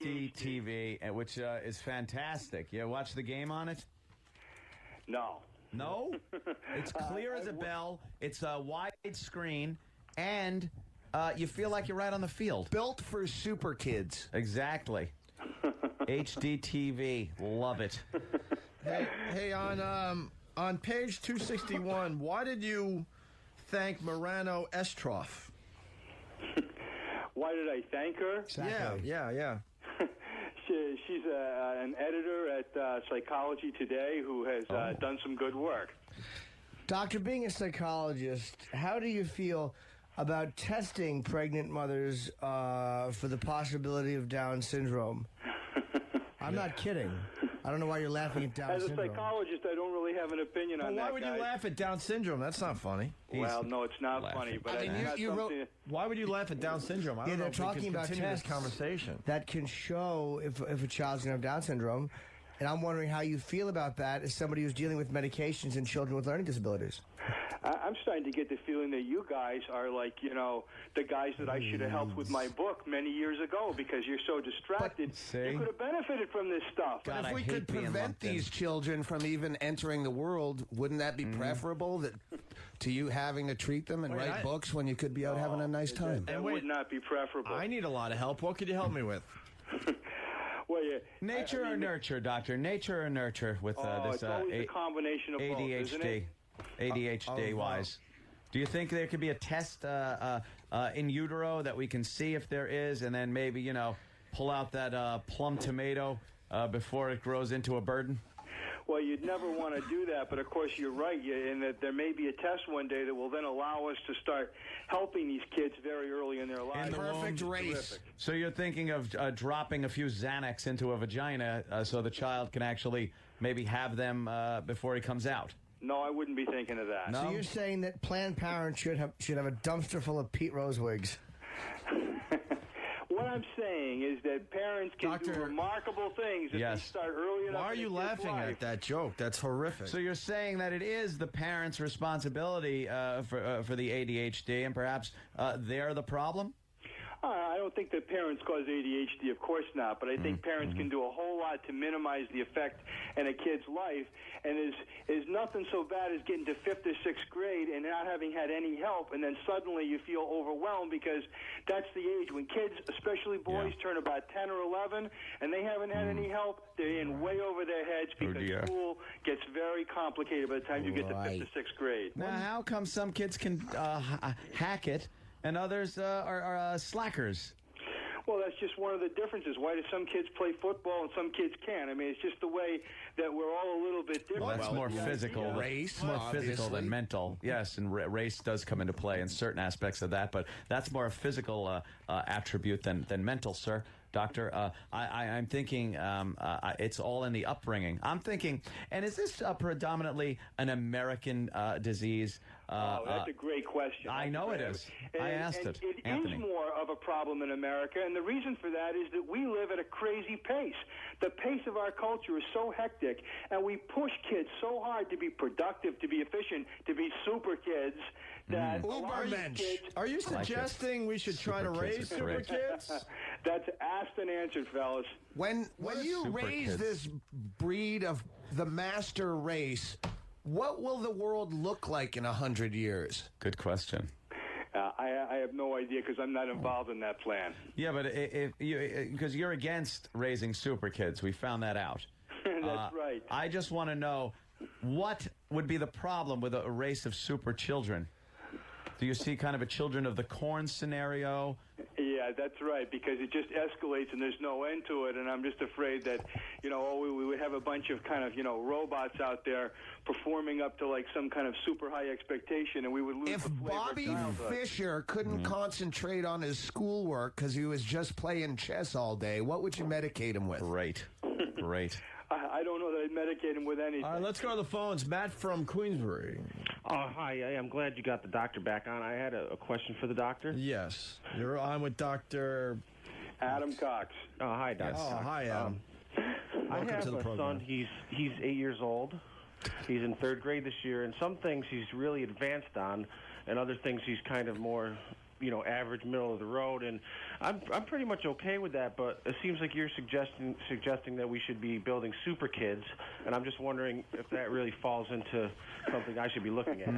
HD TV, which is fantastic. You watch the game on it? No. No? It's clear as a bell. It's a wide screen, and you feel like you're right on the field. Built for super kids. Exactly. HD TV. Love it. Hey, on page 261, why did you thank Morano Estroff? Why did I thank her? Exactly. Yeah. She's an editor at Psychology Today who has done some good work. Doctor, being a psychologist, how do you feel about testing pregnant mothers for the possibility of Down syndrome? I'm not kidding. I don't know why you're laughing at Down syndrome. As a psychologist, I don't really have an opinion on that. Why would you laugh at Down syndrome? That's not funny. Well, no, it's not funny. But I mean, you wrote. Why would you laugh at Down syndrome? I don't know They're if we talking can about continue tests this conversation that can show if a child's going to have Down syndrome. And I'm wondering how you feel about that as somebody who's dealing with medications in children with learning disabilities. I'm starting to get the feeling that you guys are like, the guys that I should have helped with my book many years ago because you're so distracted. You could have benefited from this stuff. But if we could prevent these children from even entering the world, wouldn't that be preferable to you having to treat them and write books when you could be out having a nice time? That would not be preferable. I need a lot of help. What could you help me with? Well, yeah. Nature or nurture, doctor? Nature or nurture with this it's always a combination of ADHD, both, isn't it? ADHD-wise. Do you think there could be a test in utero that we can see if there is, and then maybe, pull out that plum tomato before it grows into a burden? Well, you'd never want to do that, but of course you're right, in that there may be a test one day that will then allow us to start helping these kids very early in their lives. Perfect race. Terrific. So you're thinking of dropping a few Xanax into a vagina so the child can actually maybe have them before he comes out? No, I wouldn't be thinking of that. No? So you're saying that Planned Parenthood should have a dumpster full of Pete Rose wigs? What I'm saying is that parents can do remarkable things if they start early enough. Why are you laughing at that joke? That's horrific. So you're saying that it is the parents' responsibility for the ADHD, and perhaps they're the problem? I don't think that parents cause ADHD, of course not, but I think parents can do a whole lot to minimize the effect in a kid's life, and is nothing so bad as getting to 5th or 6th grade and not having had any help, and then suddenly you feel overwhelmed because that's the age when kids, especially boys, turn about 10 or 11, and they haven't had any help. They're in way over their heads because school gets very complicated by the time you get to 5th or 6th grade. Now, how come some kids can hack it and others are slackers? Well, that's just one of the differences. Why do some kids play football and some kids can't? I mean, it's just the way that we're all a little bit different. Well, that's more physical. Race, more physical than mental. Yes, and race does come into play in certain aspects of that, but that's more a physical attribute than mental, sir. Doctor, I'm thinking it's all in the upbringing. I'm thinking, and is this predominantly an American disease? That's a great question. I know it is. I asked it, It Anthony. is more of a problem in America, and the reason for that is that we live at a crazy pace. The pace of our culture is so hectic, and we push kids so hard to be productive, to be efficient, to be super kids, that Ubermensch. Are you suggesting we should try to raise super kids? That's asked and answered, fellas. When you raise this breed of the master race, what will the world look like in 100 years? Good question. I have no idea because I'm not involved in that plan. Yeah, but because you're against raising super kids, we found that out. That's right. I just want to know, what would be the problem with a race of super children? Do you see kind of a children of the corn scenario? Yeah, that's right, because it just escalates and there's no end to it, and I'm just afraid that, we would have a bunch of kind of, robots out there performing up to like some kind of super high expectation, and we would lose the flavor of Bobby childhood. Fischer couldn't concentrate on his schoolwork because he was just playing chess all day, what would you medicate him with? Great. I don't know that I'd medicate him with anything. All right, let's go to the phones. Matt from Queensbury. Hi. I'm glad you got the doctor back on. I had a question for the doctor. Yes. You're on with Dr. Adam Cox. Oh, hi, Doc. Oh, hi, Adam. I have to the a program. son. He's 8 years old. He's in 3rd grade this year, and some things he's really advanced on, and other things he's kind of more average middle of the road, and I'm pretty much okay with that. But it seems like you're suggesting that we should be building super kids, and I'm just wondering if that really falls into something I should be looking at.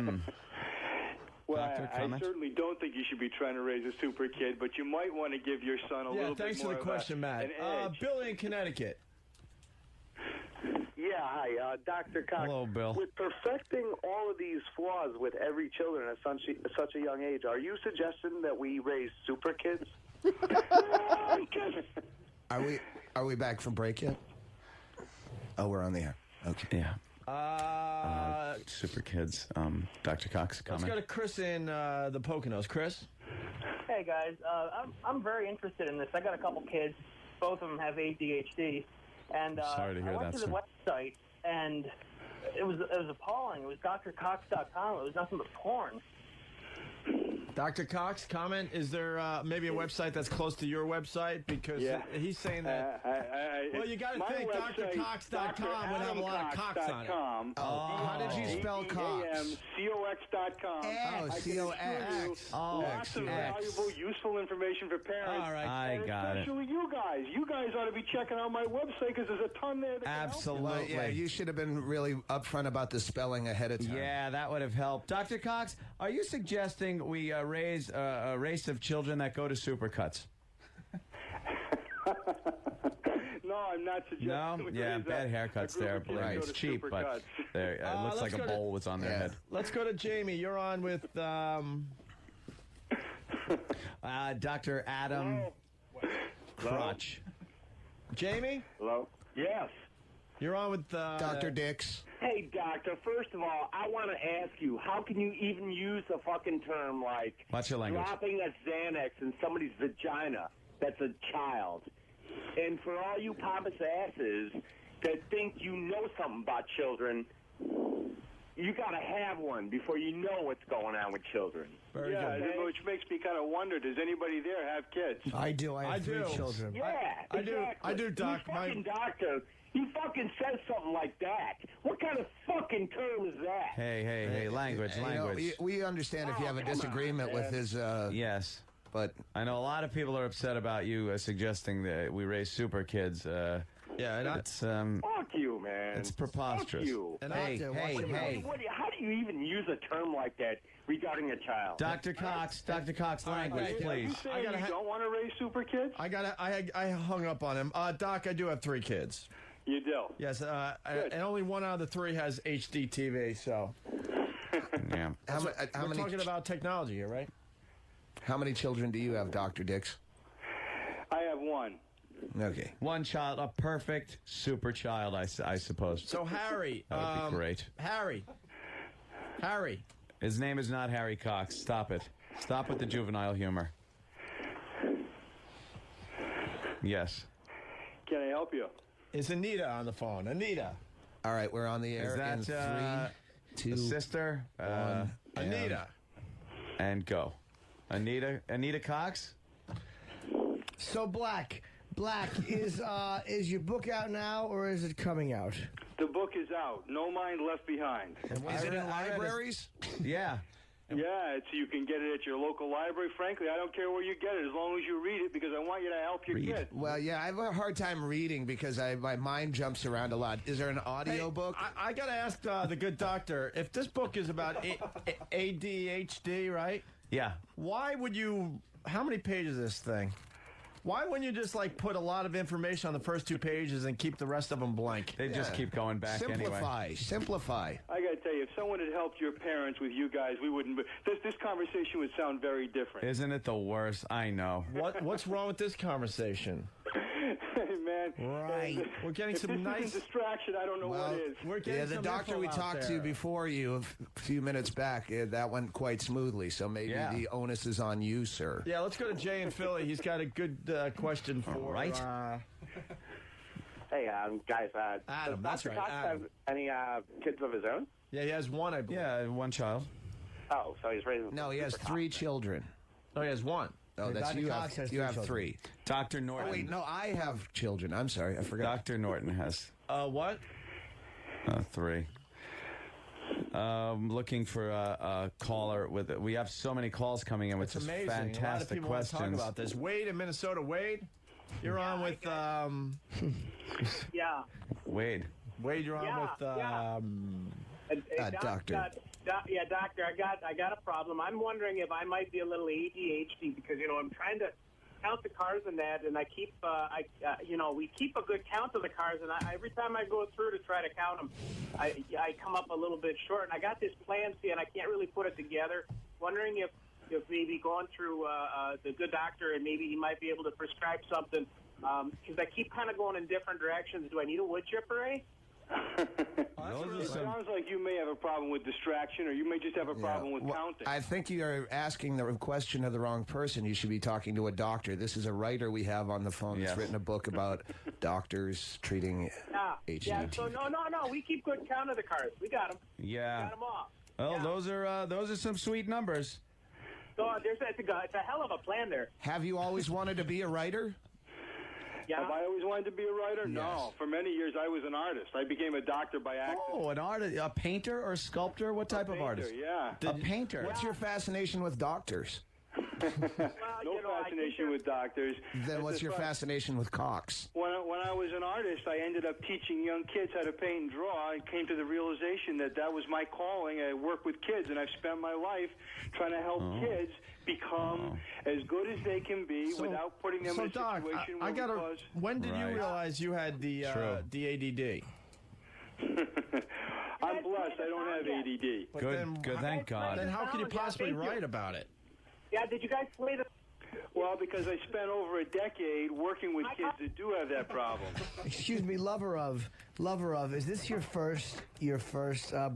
Well, Doctor, I certainly don't think you should be trying to raise a super kid, but you might want to give your son a little bit more. Thanks for the question, Matt. an edge. Billy in Connecticut. Yeah, hi, Dr. Cox. Hello, Bill. With perfecting all of these flaws with every children at such a young age, are you suggesting that we raise super kids? Are we back from break yet? Oh, we're on the air. Okay. Yeah. Super kids. Dr. Cox, comment. Let's go to Chris in the Poconos. Chris? Hey guys, I'm very interested in this. I got a couple kids. Both of them have ADHD, and Sorry to hear I went that, to the sir. website, and it was appalling. It was drcox.com. It was nothing but porn. Dr. Cox, comment. Is there maybe a website that's close to your website? Because he's saying that. Well, you got to think drcox.com would have a lot of cocks on it. How did you spell Cox? COX.com. Oh, C-O-X. Lots of valuable, useful information for parents. All right. I got it. Especially you guys. You guys ought to be checking out my website because there's a ton there that can help you. Absolutely. Well, yeah, you should have been really upfront about the spelling ahead of time. Yeah, that would have helped. Dr. Cox, are you suggesting we raise a race of children that go to supercuts? No, I'm not suggesting. No? we Yeah, raise bad haircuts there. group of kids Right. go It's to cheap, but supercuts. it looks like let's a go to- bowl was on their head. Let's go to Jamie. You're on with Dr. Adam Crotch. Jamie? Hello? Yes. You're on with Dr. Dix. Hey, doctor, first of all, I want to ask you, how can you even use a fucking term like Watch your language. dropping a Xanax in somebody's vagina that's a child? And for all you pompous asses that think you know something about children, you got to have one before you know what's going on with children. Very Yeah, good. which makes me kind of wonder, does anybody there have kids? I do. I have three children. Yeah, I do. exactly. I do, Doc. You fucking doctor, he fucking says something like that. What kind of fucking term is that? Hey, language. You know, we understand if you have a disagreement with his... Yes. But I know a lot of people are upset about you suggesting that we raise super kids. Yeah, and it's Fuck you, man. it's preposterous. Fuck you. And Hey, watch your hey. How do you even use a term like that regarding a child? Dr. Cox, language, right, Are you please. saying you don't want to raise super kids? I hung up on him. Doc, I do have 3 kids. You do. Yes, and only 1 out of the 3 has HD TV. So Yeah. we're talking about technology here, right? How many children do you have, Dr. Dix? I have one. Okay. One child, a perfect super child, I suppose. So Harry, That would be great. Harry. His name is not Harry Cox. Stop it. Stop with the juvenile humor. Yes. Can I help you? Is Anita on the phone? Anita. All right, we're on the air Is that in 3, 2, the sister? 1. Anita. And go. Anita Cox? So Black is your book out now or is it coming out? The book is out. No Mind Left Behind. Is it in libraries? Yeah. Yeah, you can get it at your local library. Frankly, I don't care where you get it as long as you read it because I want you to help your kid. Well, yeah, I have a hard time reading because my mind jumps around a lot. Is there an audio book? I got to ask the good doctor, if this book is about ADHD, right? Yeah. Why would you, how many pages is this thing? Why wouldn't you just put a lot of information on the first 2 pages and keep the rest of them blank? They just keep going back anyway. Simplify. I got to tell you, if someone had helped your parents with you guys, we wouldn't. This conversation would sound very different. Isn't it the worst? I know. What's wrong with this conversation? Man, Right. We're getting if some this nice isn't distraction. I don't know what is. We're getting Yeah, the some doctor info we out talked to there. before you a few minutes back, that went quite smoothly. So maybe the onus is on you, sir. Yeah, let's go to Jay in Philly. He's got a good question for right. Hey, guys, Adam, does that's Dr. right, Cox Adam. have any kids of his own? Yeah, he has 1, I believe. Yeah, one child. Oh, so he's raising... No, he has 3 children. Oh, he has 1. Oh, that's Dr. you. Cox has You 3 have children. 3. Dr. Norton. Oh, wait, no, I have children. I'm sorry, I forgot. Dr. Norton has What? 3. Looking for a caller with. We have so many calls coming in with It's just amazing. fantastic a lot of people questions. want to talk about this. Wade in Minnesota. Wade, you're on with. Yeah. Wade, you're on with. Doctor. Doctor, I got a problem. I'm wondering if I might be a little ADHD because I'm trying to count the cars and that, and I keep we keep a good count of the cars, and every time I go through to try to count them, I come up a little bit short. And I got this plan, and I can't really put it together. Wondering if maybe going through the good doctor and maybe he might be able to prescribe something because I keep kind of going in different directions. Do I need a wood chipper, eh? It sounds like you may have a problem with distraction, or you may just have a problem with counting. I think you are asking the question of the wrong person. You should be talking to a doctor. This is a writer we have on the phone that's written a book about doctors treating ADHD. Yeah, so no. We keep good count of the cars. We got them. Yeah. We got them all. Well, those are some sweet numbers. So it's a hell of a plan there. Have you always wanted to be a writer? Yeah. Have I always wanted to be a writer? Yes. No. For many years, I was an artist. I became a doctor by accident. Oh, an artist, a painter or sculptor? What type of artist? Yeah. A painter. What's your fascination with doctors? No fascination with doctors. Then what's your fascination with cocks? When I was an artist, I ended up teaching young kids how to paint and draw. I came to the realization that was my calling. I work with kids, and I've spent my life trying to help kids become as good as they can be without putting them in a situation where when did you realize you had the ADD? I'm blessed. I don't have ADD. Good. Thank God. Then how could you possibly write about it? Yeah, did you guys play the... Well, because I spent over a decade working with kids that do have that problem. Excuse me, lover of, is this your first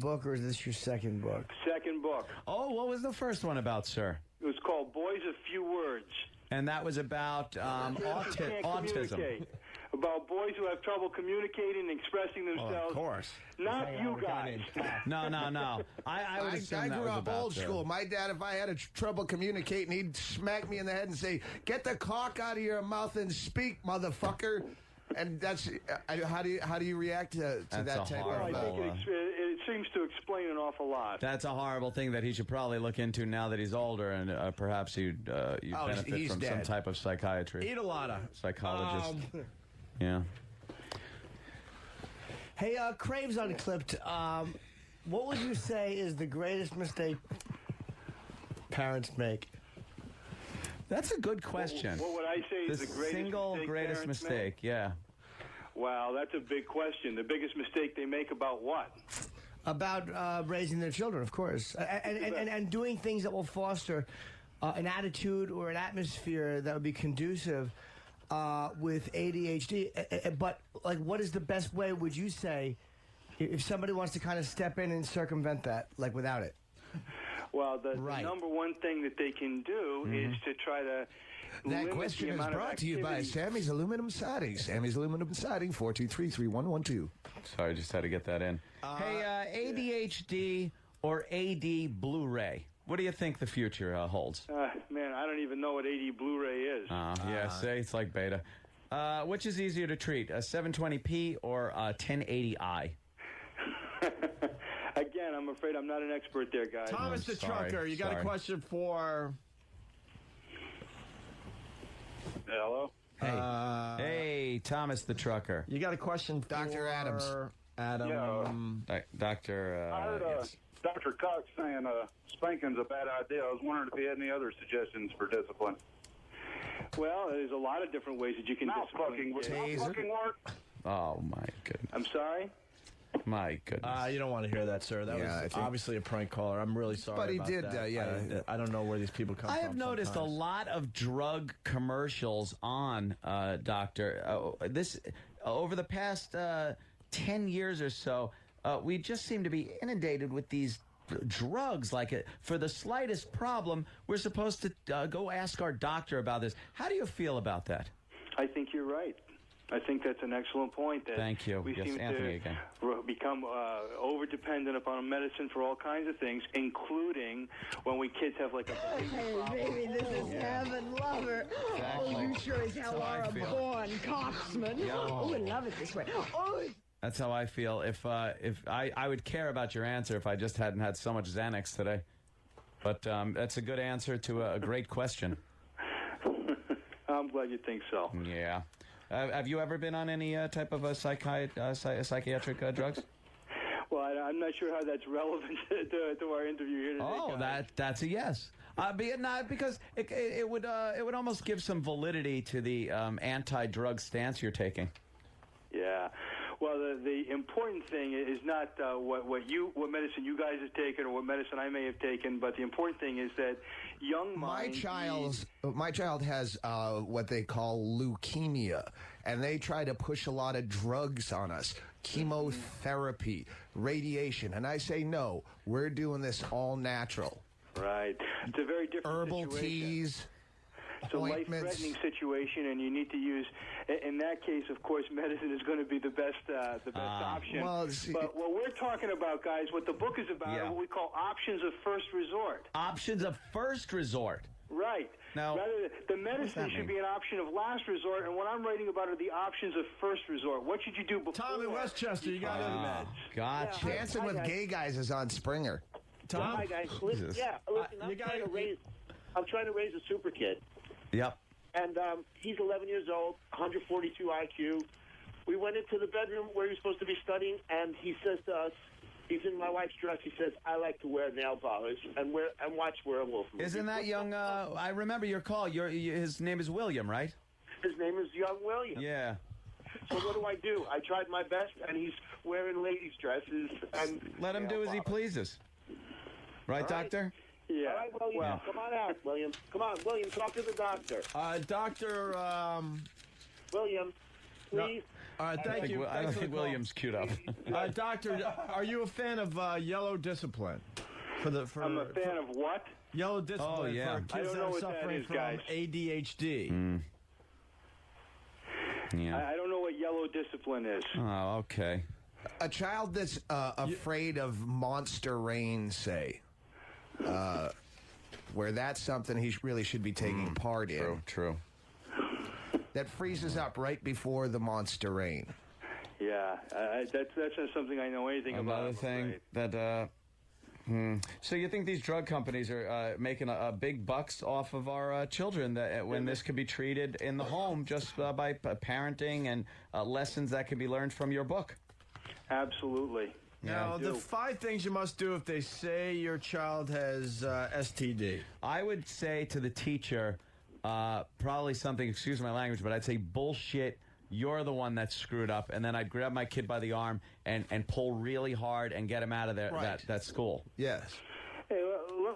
book, or is this your second book? Second book. Oh, what was the first one about, sir? It was called Boys of Few Words. And that was about autism. About boys who have trouble communicating and expressing themselves. Of course. Not you guys. No. I would assume I that grew was up about old school. My dad, if I had trouble communicating, he'd smack me in the head and say, "Get the cock out of your mouth and speak, motherfucker." And that's how do you react to that type of? I think it seems to explain an awful lot. That's a horrible thing that he should probably look into now that he's older, and perhaps you benefit from some type of psychiatry. Eat a lot of psychologist. Yeah. Hey, Craves Unclipped. What would you say is the greatest mistake parents make? That's a good question. What would I say is the greatest mistake? Yeah. Wow, that's a big question. The biggest mistake they make about what? About raising their children, of course, and doing things that will foster an attitude or an atmosphere that would be conducive with ADHD. But like, what is the best way, would you say, if somebody wants to kind of step in and circumvent that, like without it? Well, the number one thing that they can do is to try to. That question is brought to you by Sammy's Aluminum Siding. Sammy's Aluminum Siding, 423-3112. Sorry, just had to get that in. Hey, ADHD or AD Blu-ray? What do you think the future holds? Man, I don't even know what AD Blu-ray is. Yeah, say it's like beta. Which is easier to treat, a 720p or a 1080i? Again, I'm afraid I'm not an expert there, guys. Thomas the Trucker, you got a question for... Hello? Hey, Thomas the Trucker. You got a question for... Dr. Adams. Adam. Doctor... I heard Dr. Cox saying spanking's a bad idea. I was wondering if he had any other suggestions for discipline. Well, there's a lot of different ways that you can discipline. Would not fucking work? Oh, my goodness. I'm sorry? My goodness. You don't want to hear that, sir. That was obviously a prank caller. I'm really sorry But he about did, that. I don't know where these people come from. I have noticed sometimes. a lot of drug commercials on, Doctor. Over the past 10 years or so, we just seem to be inundated with these drugs. Like for the slightest problem, we're supposed to go ask our doctor about this. How do you feel about that? I think you're right. I think that's an excellent point. That Thank you. We Yes, seem Anthony to again. become over-dependent upon medicine for all kinds of things, including when we kids have like a problem. Baby, this is heaven, lover. Exactly. Oh, you sure as hell are a born coxman. Yeah. Oh, I love it this way. Oh, That's how I feel. If I would care about your answer if I just hadn't had so much Xanax today. But that's a good answer to a great question. I'm glad you think so. Yeah. Have you ever been on any type of a psychiatric drugs? Well, I'm not sure how that's relevant to our interview here today. Oh, that's a yes. Because it would almost give some validity to the anti-drug stance you're taking. Yeah. Well, the important thing is not what medicine you guys have taken or what medicine I may have taken, but the important thing is that young minds. My child has what they call leukemia, and they try to push a lot of drugs on us, chemotherapy, radiation, and I say no. We're doing this all natural. Right. It's a very different herbal situation. Teas. It's a life-threatening situation, and you need to use. In that case, of course, medicine is going to be the best option. But what we're talking about, guys, what the book is about, are what we call options of first resort. Options of first resort. Right. Now, the medicine should be an option of last resort, and what I'm writing about are the options of first resort. What should you do before? Tom in Westchester, you got meds. Gotcha. Dancing with Gay Guys is on Springer. Tom, hi guys. Listen, I'm trying to raise a super kid. Yep. And he's 11 years old, 142 IQ. We went into the bedroom where he was supposed to be studying, and he says to us, he's in my wife's dress, he says, I like to wear nail polish and watch werewolf movies. Isn't that young? I remember your call. His name is William, right? His name is young William. Yeah. So what do? I tried my best, and he's wearing ladies' dresses. And let him do as he pleases. Right, Doctor? Yeah. All right, William, come on out, William. Come on, William, talk to the doctor. Doctor, William, please. Thank you. I don't think William's queued up. Doctor, are you a fan of Yellow Discipline? I'm a fan of what? Yellow Discipline for kids that are suffering from ADHD. Yeah. I don't know what Yellow Discipline is. Oh, okay. A child that's afraid of monster rain, say, where that's something he really should be taking part in. True. That freezes up right before the monster rain. Yeah, that's not something I know anything about. Another thing that. So you think these drug companies are making a big bucks off of our children when this could be treated in the home just by parenting and lessons that can be learned from your book? Absolutely. Now, the 5 things you must do if they say your child has STD. I would say to the teacher, probably something, excuse my language, but I'd say bullshit. You're the one that's screwed up, and then I'd grab my kid by the arm and pull really hard and get him out of there, that school. Yes. Hey,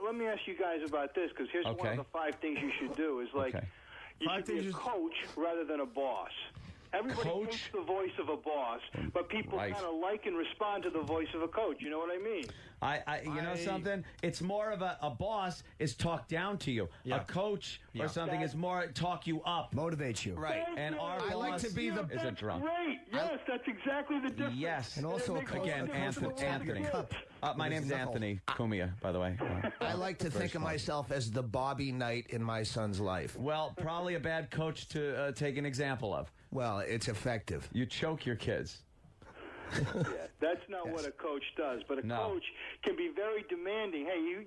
let me ask you guys about this, because here's one of the 5 things you should do. Is you should be a coach rather than a boss. Everybody hates the voice of a boss, but people kind of like and respond to the voice of a coach. You know what I mean? You know something? It's more of a boss is talk down to you. A coach or something is more talk you up. Motivate you. Right. And our boss like to be is a drunk. Great. Yes, that's exactly the difference. Yes. And also again, Anthony. My name's Anthony Cumia, by the way. I like to think of myself as the Bobby Knight in my son's life. Well, probably a bad coach to take an example of. Well, it's effective. You choke your kids. Yeah, that's not what a coach does. But a coach can be very demanding. Hey, you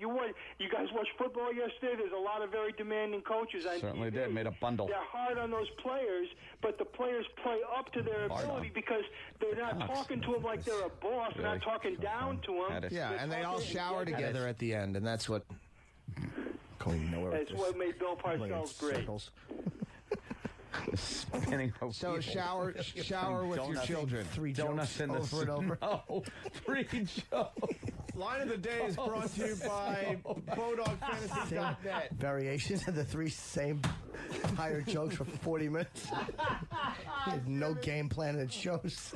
guys watch football yesterday? There's a lot of very demanding coaches on Certainly TV. did. Made a bundle. They're hard on those players, but the players play up to their ability because they're not talking to them like they're a boss. They're not talking down to them. Yeah, and they all shower together at the end, and that's what... That's what made Bill Parcells great. So shower with your children. 3 jokes over and over. No, 3 jokes. Line of the Day is brought to you by BowDogFantasy.net. Variations of the 3 same tired jokes for 40 minutes. No game plan, it shows.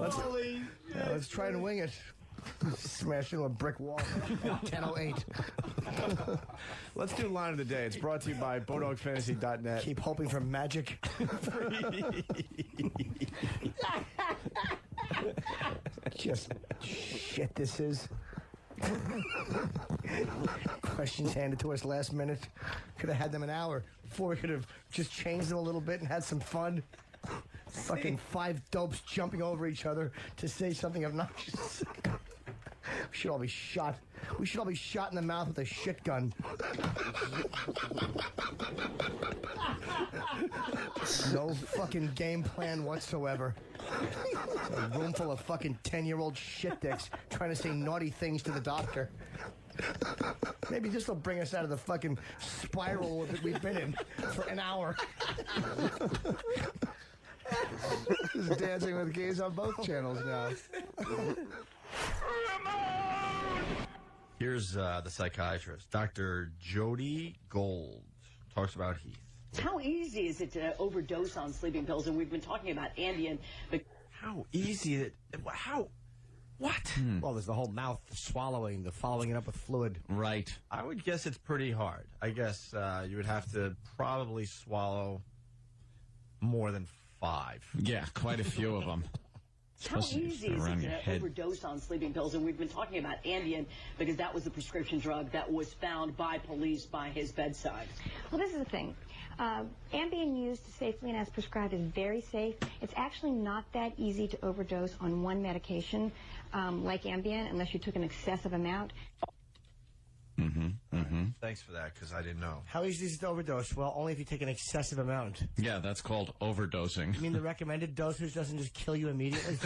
Let's try and wing it. Smash into a brick wall. 10:08. Let's do Line of the Day. It's brought to you by BowDogFantasy.net. Keep hoping for magic. Just shit this is. Questions handed to us last minute. Could have had them an hour before we could have just changed them a little bit and had some fun. Fucking 5 dopes jumping over each other to say something obnoxious. We should all be shot. We should all be shot in the mouth with a shit gun. No fucking game plan whatsoever. A room full of fucking 10-year-old shit dicks trying to say naughty things to the doctor. Maybe this will bring us out of the fucking spiral that we've been in for an hour. This is Dancing with Gays on both channels now. Here's the psychiatrist, Dr. Jody Gold, talks about Heath. How easy is it to overdose on sleeping pills? And we've been talking about Ambien. How easy it? How? What? Well, there's the whole mouth swallowing, the following it up with fluid. Right. I would guess it's pretty hard. I guess you would have to probably swallow more than 5. Yeah, quite a few of them. How easy is it to overdose on sleeping pills? And we've been talking about Ambien because that was the prescription drug that was found by police by his bedside. Well, this is the thing. Ambien used safely and as prescribed is very safe. It's actually not that easy to overdose on one medication like Ambien unless you took an excessive amount. Thanks for that, because I didn't know. How easy is it to overdose? Well, only if you take an excessive amount. Yeah, that's called overdosing. You mean the recommended dosage doesn't just kill you immediately?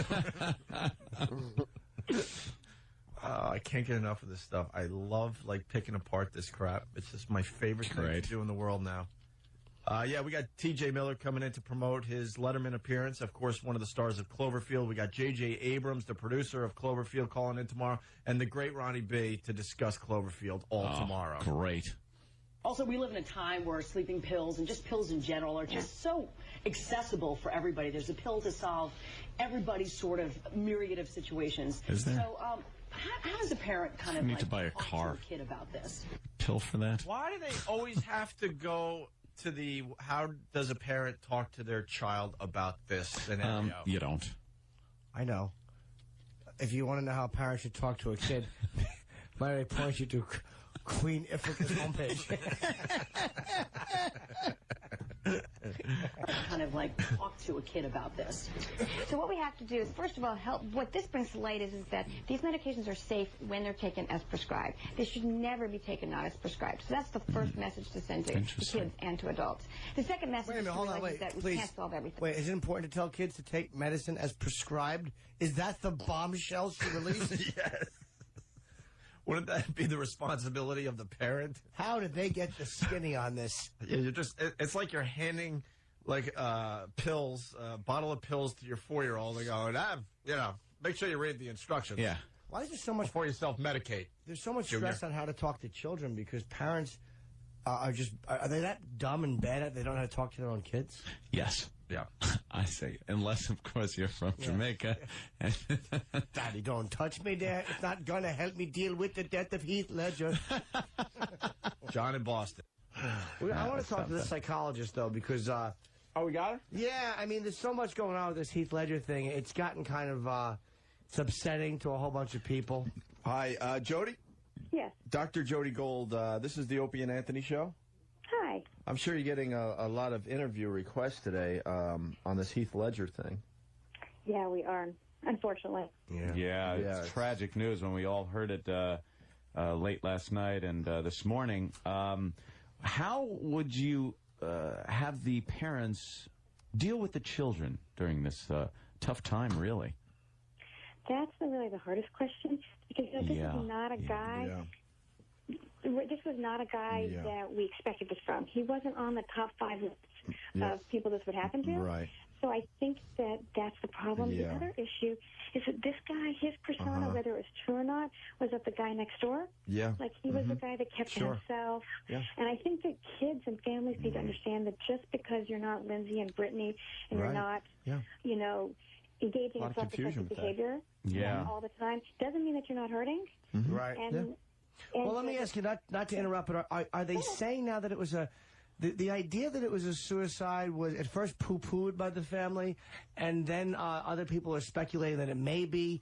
I can't get enough of this stuff. I love, picking apart this crap. It's just my favorite thing to do in the world now. Yeah, we got T.J. Miller coming in to promote his Letterman appearance. Of course, one of the stars of Cloverfield. We got J.J. Abrams, the producer of Cloverfield, calling in tomorrow. And the great Ronnie B to discuss Cloverfield tomorrow. Great. Also, we live in a time where sleeping pills and just pills in general are just so accessible for everybody. There's a pill to solve everybody's sort of myriad of situations. Is there? So, how does a parent kind of need to buy a talk car. to a kid about this? Pill for that? Why do they always have to go to the how does a parent talk to their child about this scenario? You don't. I know. If you want to know how parents should talk to a kid, might I point you to Queen Ifrica's homepage? Kind of talk to a kid about this. So what we have to do is, first of all, what this brings to light is that these medications are safe when they're taken as prescribed. They should never be taken not as prescribed. So that's the first message to send to kids and to adults. The second message is that we can't solve everything. Wait, is it important to tell kids to take medicine as prescribed? Is that the bombshell she released? Yes. Wouldn't that be the responsibility of the parent? How did they get the skinny on this? Yeah, it's like you're handing pills, a bottle of pills to your 4-year-old. They go, make sure you read the instructions. Yeah. Why is there so much before you self-medicate? There's so much stress on how to talk to children because parents are they that dumb and bad at they don't know how to talk to their own kids? Yes. Yeah. I say, unless, of course, you're from Jamaica. Daddy, don't touch me there. It's not going to help me deal with the death of Heath Ledger. John in Boston. I want to talk to the psychologist, though, because... we got her? Yeah, I mean, there's so much going on with this Heath Ledger thing. It's gotten kind of... it's upsetting to a whole bunch of people. Hi, Jody? Yes. Dr. Jody Gold, this is the Opie and Anthony show. Hi. I'm sure you're getting a lot of interview requests today on this Heath Ledger thing. Yeah, we are, unfortunately. Yeah, it's tragic news when we all heard it late last night and this morning. How would you have the parents deal with the children during this tough time, really? That's really the hardest question because this is not a guy... This was not a guy that we expected this from. He wasn't on the top 5 list of people this would happen to. Right. So I think that's the problem. The other issue is that this guy, his persona, whether it was true or not, was of the guy next door. Yeah. Like he was the guy that kept to himself. Yeah. And I think that kids and families need to understand that just because you're not Lindsay and Brittany and you're not, engaging in self-destructive behavior all the time, doesn't mean that you're not hurting. Right. And well, let me ask you, not to interrupt, but are they saying now that it was the idea that it was a suicide was at first poo-pooed by the family, and then other people are speculating that it may be.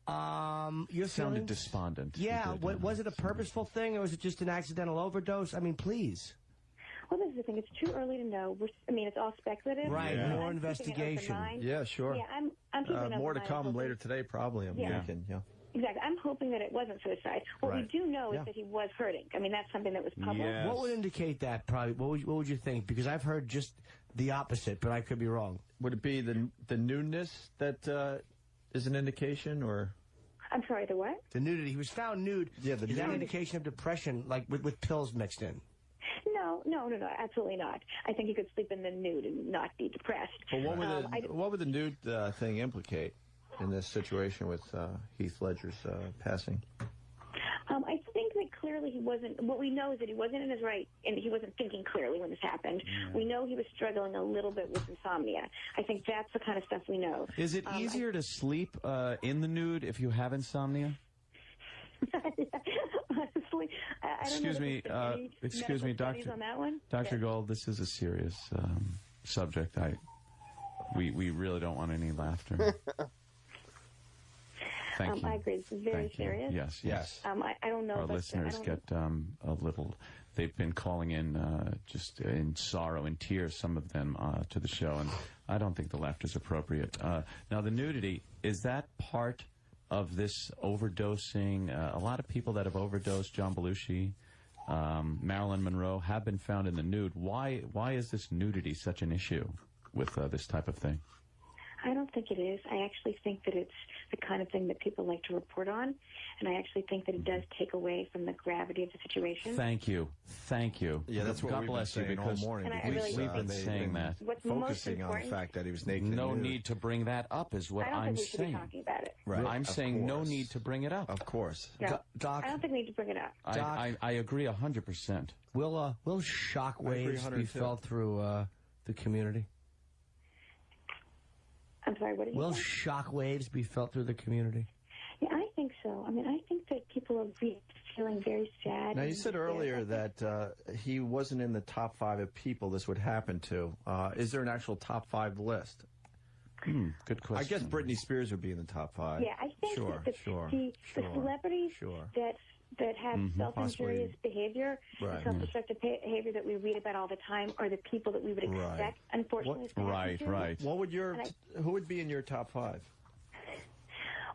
You're sounded despondent. Yeah, was it a purposeful thing, or was it just an accidental overdose? I mean, please. Well, this is the thing. It's too early to know. It's all speculative. Right. Yeah. More I'm keeping an open investigation. mind. Yeah, sure. Yeah, I'm keeping an open more to mind. come I'm later hoping- today, probably. I'm Yeah. thinking. Yeah. Exactly. I'm hoping that it wasn't suicide. What we Right. do know Yeah. is that he was hurting. I mean, that's something that was public. Yes. What would indicate that? Probably. What would you think? Because I've heard just the opposite, but I could be wrong. Would it be the nudeness that is an indication, or I'm sorry, the what? The nudity. He was found nude. Yeah, the Is that an nude. indication of depression, like with pills mixed in? No, absolutely not. I think you could sleep in the nude and not be depressed. But what would the nude thing implicate in this situation with Heath Ledger's passing? I think that clearly he wasn't. What we know is that he wasn't in his right, and he wasn't thinking clearly when this happened. We know he was struggling a little bit with insomnia. I think that's the kind of stuff we know. Is it easier to sleep in the nude if you have insomnia? Honestly, I don't know. Excuse me, Excuse me, Doctor. On that one? Dr. Gold, this is a serious subject. We really don't want any laughter. Thank you. I agree. This is very Thank you. serious. Yes. I don't know. Our but listeners get a little. They've been calling in just in sorrow and tears. Some of them to the show, and I don't think the laughter is appropriate. Now, the nudity, is that part of this overdosing? A lot of people that have overdosed, John Belushi, Marilyn Monroe, have been found in the nude. Why is this nudity such an issue with this type of thing? I don't think it is. I actually think that it's the kind of thing that people like to report on, and I actually think that it does take away from the gravity of the situation. Thank you. Yeah, that's what God we've been bless you, saying all because morning. And I really we've been they've saying been that. What's most focusing on the important- fact that he was naked. No and nude. need to bring that up is what I don't I'm think we should be saying. talking about it. Right. I'm Of saying no course. need to bring it up. Of course. No, Doc, I don't think we need to bring it up. I agree 100%. will shock I agree waves be 102. felt through the community? I'm sorry, what did you Will say? shock waves be felt through the community? Yeah, I think so. I mean, I think that people are feeling very sad. Now, you and said earlier that he wasn't in the top 5 of people this would happen to. Is there an actual top 5 list? Good question. I guess Britney Spears would be in the top 5. Yeah, I think Sure, that sure, the sure, celebrities sure. that have self-injurious behavior, Right. and self-destructive behavior that we read about all the time, are the people that we would expect, Right. unfortunately. to happen to. What would And who would be in your top 5?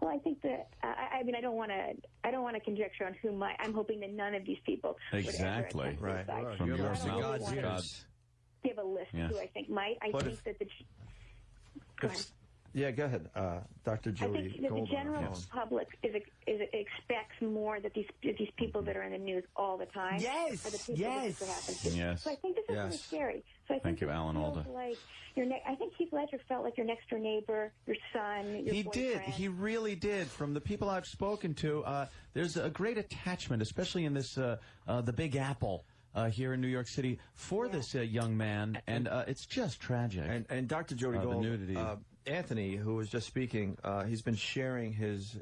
Well, I think that I mean I don't want to conjecture on who might. I'm hoping that none of these people Exactly. would ever attempt suicide. From So your I don't mouth really to wanna God's. give a list Yes. who I think might. I But think if- that the go ahead. Yeah, go ahead, Dr. I Jody think that the Gold on the general phone. public expects more that these people that are in the news all the time Yes, are the people yes. that this happens to. Yes. So I think this is really Yes. scary. So I Thank think you, it Alan feels Alda. like I think Heath Ledger felt like your next door neighbor, your son, your He did. boyfriend. He really did. From the people I've spoken to, there's a great attachment, especially in this the Big Apple here in New York City, for this young man, and it's just tragic. And Dr. Jody The Gold, nudity. Anthony, who was just speaking, he's been sharing his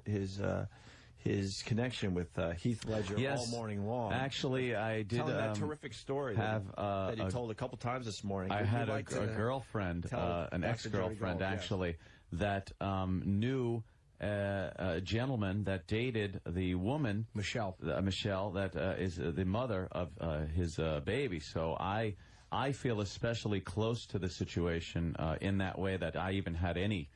connection with Heath Ledger Yes. all morning long. Actually, I did Telling that terrific story that he told a couple times this morning. I Would you had like a to girlfriend, tell an Dr. ex-girlfriend, Jody Gold? actually, that knew a gentleman that dated the woman, Michelle. Michelle, that is the mother of his baby. So I feel especially close to the situation in that way, that I even had any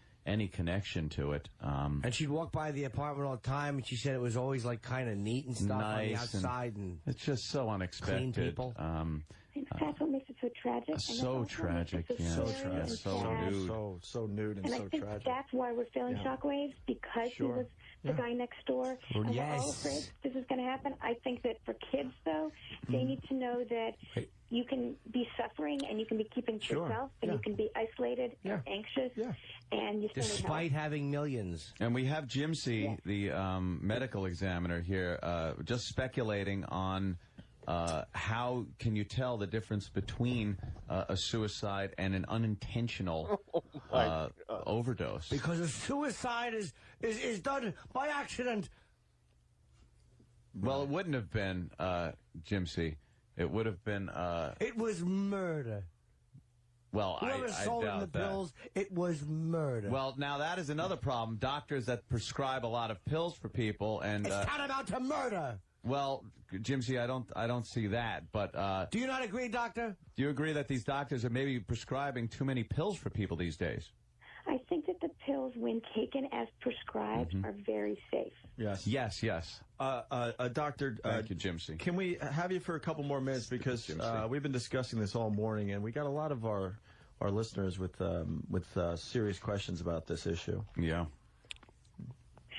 connection to it. And she'd walk by the apartment all the time, and she said it was always like kind of neat and stuff on the Nice, outside, and it's just so unexpected. people. That's what makes it so tragic. And that's So also what tragic, makes it yeah. so So scary tragic. and So sad. nude. So nude and And I so think tragic. that's why we're feeling Yeah. shockwaves, because Sure. he was the guy next door. Well, and we're all yes. afraid this is going to happen. I think that for kids, though, they need to know that you can be suffering and you can be keeping to Sure. yourself, and you can be isolated and anxious, and you still need help. despite having millions. And we have Jim C., the medical examiner here, just speculating on how can you tell the difference between a suicide and an unintentional overdose? Because a suicide is done by accident. Well, it wouldn't have been, Jim C. It would have been... It was murder. Well, Whoever I sold him doubt the that. pills, it was murder. Well, now that is another problem. Doctors that prescribe a lot of pills for people, and it's tantamount to murder. Well, Jimsy, I don't see that. But do you not agree, doctor? Do you agree that these doctors are maybe prescribing too many pills for people these days? I think that the pills, when taken as prescribed, are very safe. Yes. Yes, yes. Doctor, thank you, Jimsy. Can we have you for a couple more minutes, because we've been discussing this all morning, and we got a lot of our listeners with serious questions about this issue. Yeah.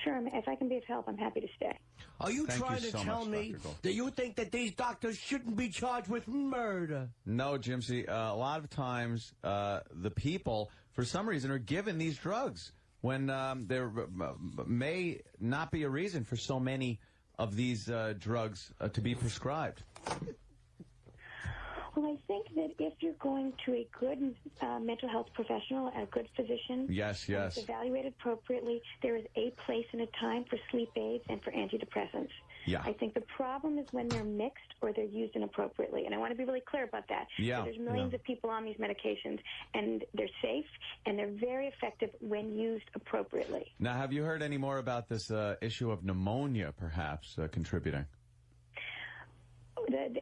Sure, if I can be of help, I'm happy to stay. Are you trying to tell me that you think that these doctors shouldn't be charged with murder? No, Jimsy. A lot of times, the people, for some reason, are given these drugs when there may not be a reason for so many of these drugs to be prescribed. Well, I think that if you're going to a good mental health professional, a good physician, yes, it's evaluated appropriately, there is a place and a time for sleep aids and for antidepressants. Yeah. I think the problem is when they're mixed or they're used inappropriately, and I want to be really clear about that. Yeah. There's millions of people on these medications, and they're safe, and they're very effective when used appropriately. Now, have you heard any more about this issue of pneumonia, perhaps, contributing?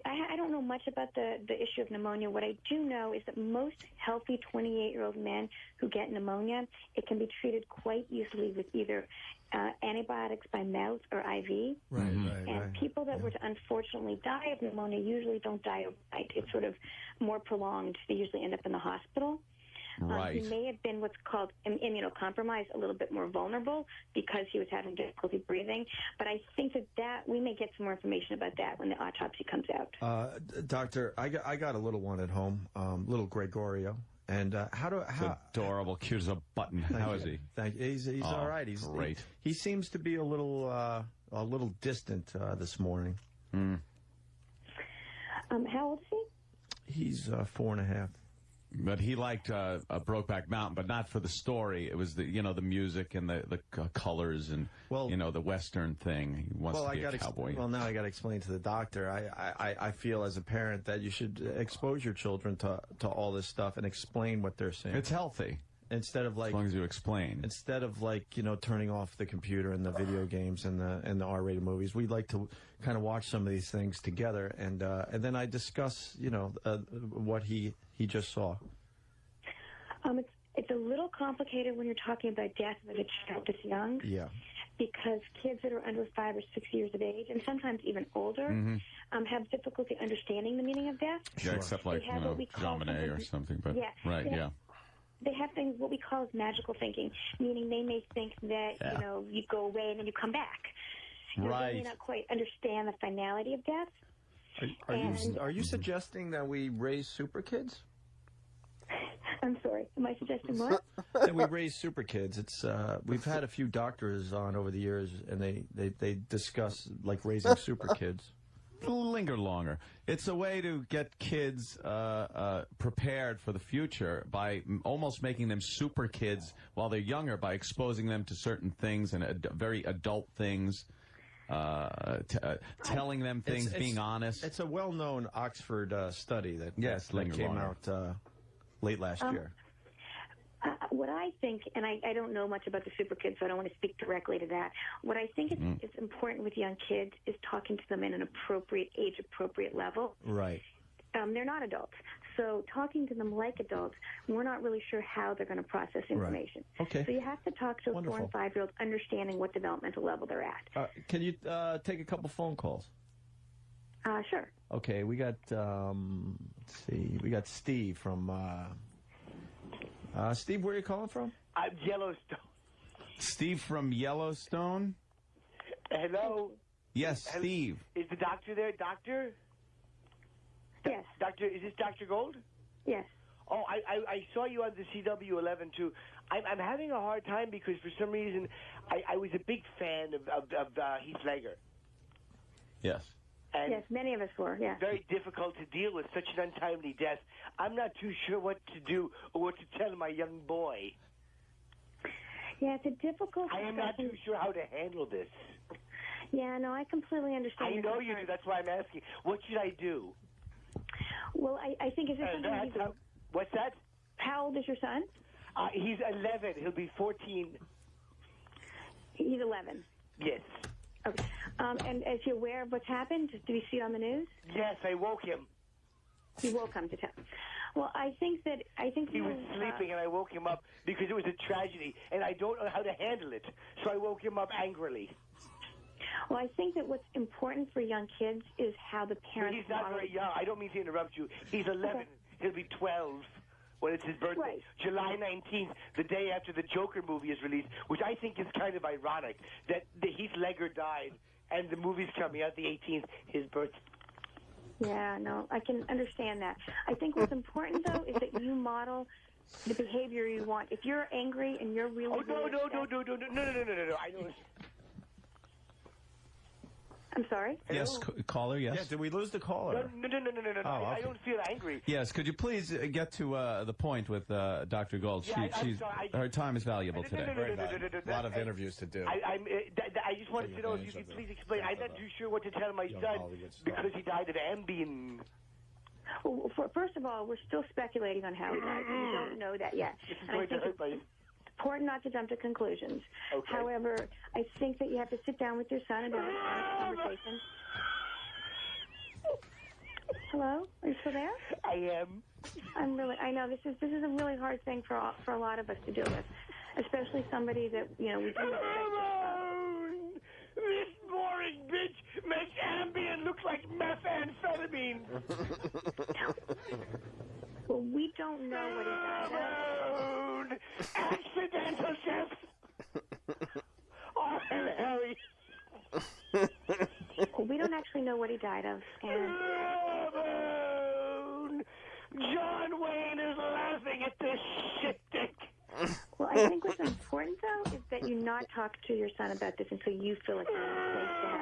I don't know much about the issue of pneumonia. What I do know is that most healthy 28-year-old men who get pneumonia, it can be treated quite easily with either antibiotics by mouth or IV. And people that were to unfortunately die of pneumonia usually don't die overnight. It's sort of more prolonged. They usually end up in the hospital. He may have been what's called immunocompromised, a little bit more vulnerable because he was having difficulty breathing. But I think that we may get some more information about that when the autopsy comes out. Doctor, I got a little one at home, little Gregorio. And adorable, cute as a button. How is he? Thank you. He's all right. He's great. He seems to be a little distant this morning. How old is he? He's 4.5. But he liked Brokeback Mountain, but not for the story. It was the music and the colors and the Western thing. He wants to be a cowboy. Now I got to explain to the doctor. I feel as a parent that you should expose your children to all this stuff and explain what they're seeing. It's healthy. Instead of as long as you explain. Instead of turning off the computer and the video games and the R-rated movies, we'd like to kind of watch some of these things together, and then I discuss what he just saw. It's a little complicated when you're talking about death of a child this young. Yeah. Because kids that are under 5 or 6 years of age, and sometimes even older, have difficulty understanding the meaning of death. Yeah, except like Domine or something. But they have things what we call as magical thinking, meaning they may think that you go away and then you come back. They may not quite understand the finality of death. Are you suggesting that we raise super kids? I'm sorry. Am I suggesting what? That we raise super kids. It's we've had a few doctors on over the years, and they discuss raising super kids. Linger longer. It's a way to get kids prepared for the future by almost making them super kids while they're younger, by exposing them to certain things and very adult things, telling them things, being honest. It's a well-known Oxford study that came out late last year. What I think, and I don't know much about the super kids, so I don't want to speak directly to that. What I think is important with young kids is talking to them in an appropriate, age-appropriate level. Right. They're not adults. So talking to them like adults, we're not really sure how they're going to process information. Right. Okay. So you have to talk to a 4- and 5-year-old understanding what developmental level they're at. Can you take a couple phone calls? Sure. Okay, we got, let's see, we got Steve from, Steve, where are you calling from? Yellowstone. Steve from Yellowstone? Hello? Yes, Steve. Is the doctor there, doctor? Yes. Doctor, is this Dr. Gold? Yes. Oh, I saw you on the CW11 too. I'm having a hard time because for some reason I was a big fan of Heath Ledger. Yes. And yes, many of us were, yeah. Very difficult to deal with such an untimely death. I'm not too sure what to do or what to tell my young boy. Yeah, it's a difficult I am not too sure how to handle this. Yeah, no, I completely understand. I know you do. That's why I'm asking. What should I do? Well, I think is this something what's that? How old is your son? He's 11. He'll be 14. He's 11. Yes. Okay. And is he aware of what's happened? Did he see it on the news? Yes, I woke him. He will come to town. Well, I think he was sleeping, and I woke him up because it was a tragedy, and I don't know how to handle it. So I woke him up angrily. Well, I think that what's important for young kids is how the parents. He's not very young. I don't mean to interrupt you. He's 11. Okay. He'll be 12 when it's his birthday. Right. July 19th, the day after the Joker movie is released, which I think is kind of ironic that Heath Ledger died and the movie's coming out the 18th, his birthday. Yeah, no, I can understand that. I think what's important, though, is that you model the behavior you want. If you're angry and you're really... Oh, no. I know. I'm sorry? Yes, caller, yes. Yeah, did we lose the caller? No. Oh, I okay. don't feel angry. Yes, could you please get to the point with Dr. Gold? Yeah, I'm sorry, her time is valuable today. A lot of interviews to do. I just wanted to know if you could please explain. I'm not too sure what to tell my son because he died of Ambien. Well, first of all, we're still speculating on how he died. We don't know that yet. This is going to hurt my... It's important not to jump to conclusions. Okay. However, I think that you have to sit down with your son and have an honest conversation. Hello? Are you still there? I am. I know this is a really hard thing for a lot of us to deal with, especially somebody that we do respect. This boring bitch makes Ambien look like methamphetamine. Well, we don't know what he died of. Accidental death. Oh, Harry. Well, we don't actually know what he died of, and John Wayne is laughing at this shit dick. Well, I think what's important, though, is that you not talk to your son about this until you feel like you're in a place to have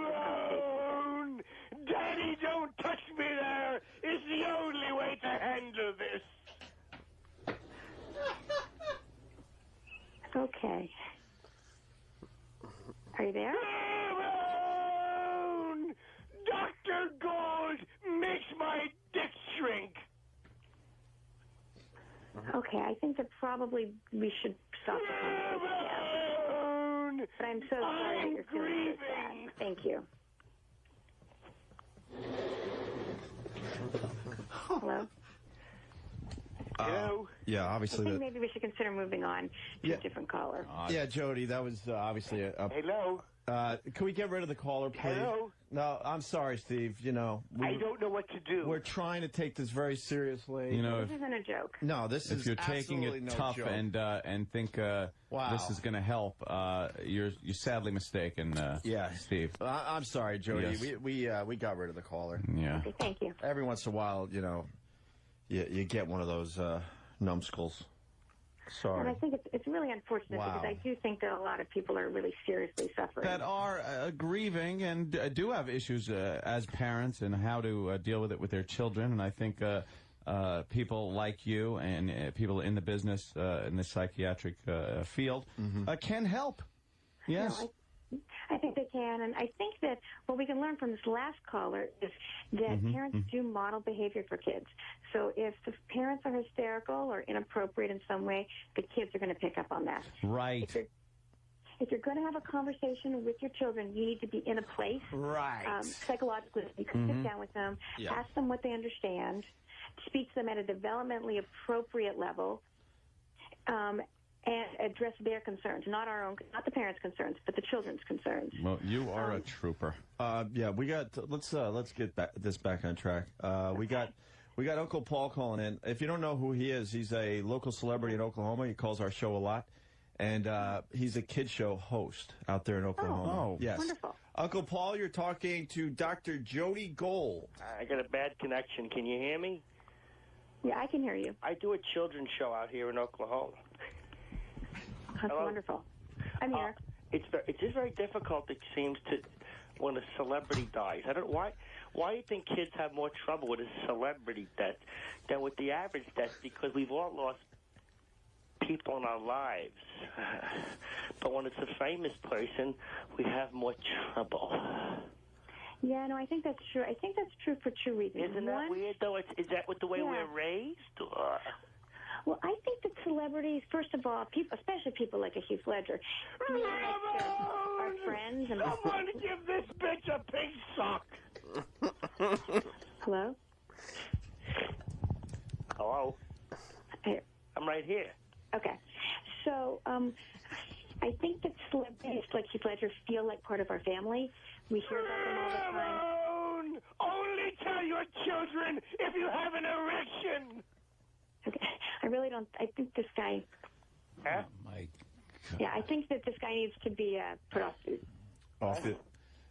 this conversation. Daddy, don't touch me there. It's the only way to handle this. Okay. Are you there? Dr. Gold makes my dick shrink. Okay, I think that probably we should stop the conversation now. But I'm so sorry that you're feeling so sad. Thank you. Hello? Hello? Yeah, I obviously. think maybe we should consider moving on to a different caller. Yeah, Jody, that was obviously a... Hello? Can we get rid of the caller, please? Hello? No, I'm sorry, Steve. I don't know what to do. We're trying to take this very seriously. This isn't a joke. No, this is if you're taking it no tough joke. and think this is going to help, you're sadly mistaken, Steve. I'm sorry, Jody. Yes. We got rid of the caller. Yeah. Okay, thank you. Every once in a while, you get one of those numbskulls. Sorry. And I think it's really unfortunate because I do think that a lot of people are really seriously suffering. That are grieving and do have issues as parents and how to deal with it with their children. And I think people like you and people in the business, in the psychiatric field, can help. Yes. No, I think they can, and I think that what we can learn from this last caller is that parents do model behavior for kids. So if the parents are hysterical or inappropriate in some way, the kids are going to pick up on that. Right. If you're going to have a conversation with your children, you need to be in a place. Right. Psychologically, you can sit down with them, ask them what they understand, speak to them at a developmentally appropriate level, and address their concerns, not the parents' concerns, but the children's concerns. Well, you are a trooper. We got. Let's get this back on track. We got Uncle Paul calling in. If you don't know who he is, he's a local celebrity in Oklahoma. He calls our show a lot, and he's a kid show host out there in Oklahoma. Oh, yes. Wonderful. Uncle Paul, you're talking to Dr. Jody Gold. I got a bad connection. Can you hear me? Yeah, I can hear you. I do a children's show out here in Oklahoma. That's wonderful. I'm here. It's just very difficult, it seems, to when a celebrity dies. Why do you think kids have more trouble with a celebrity death than with the average death? Because we've all lost people in our lives. But when it's a famous person, we have more trouble. Yeah, no, I think that's true. I think that's true for two reasons. Isn't that weird, though? Is that with the way we're raised? Or? Well, I think that celebrities, first of all, people, especially people like a Heath Ledger, feel like they're our friends. And Someone give this bitch a pink sock. Hello? Hello? Here. I'm right here. Okay. So, I think that celebrities like Heath Ledger feel like part of our family. We hear about them all the time. Ramon, only tell your children if you have an erection. Okay. I really don't. I think this guy. Huh? My Yeah, I think that this guy needs to be put off. Off it.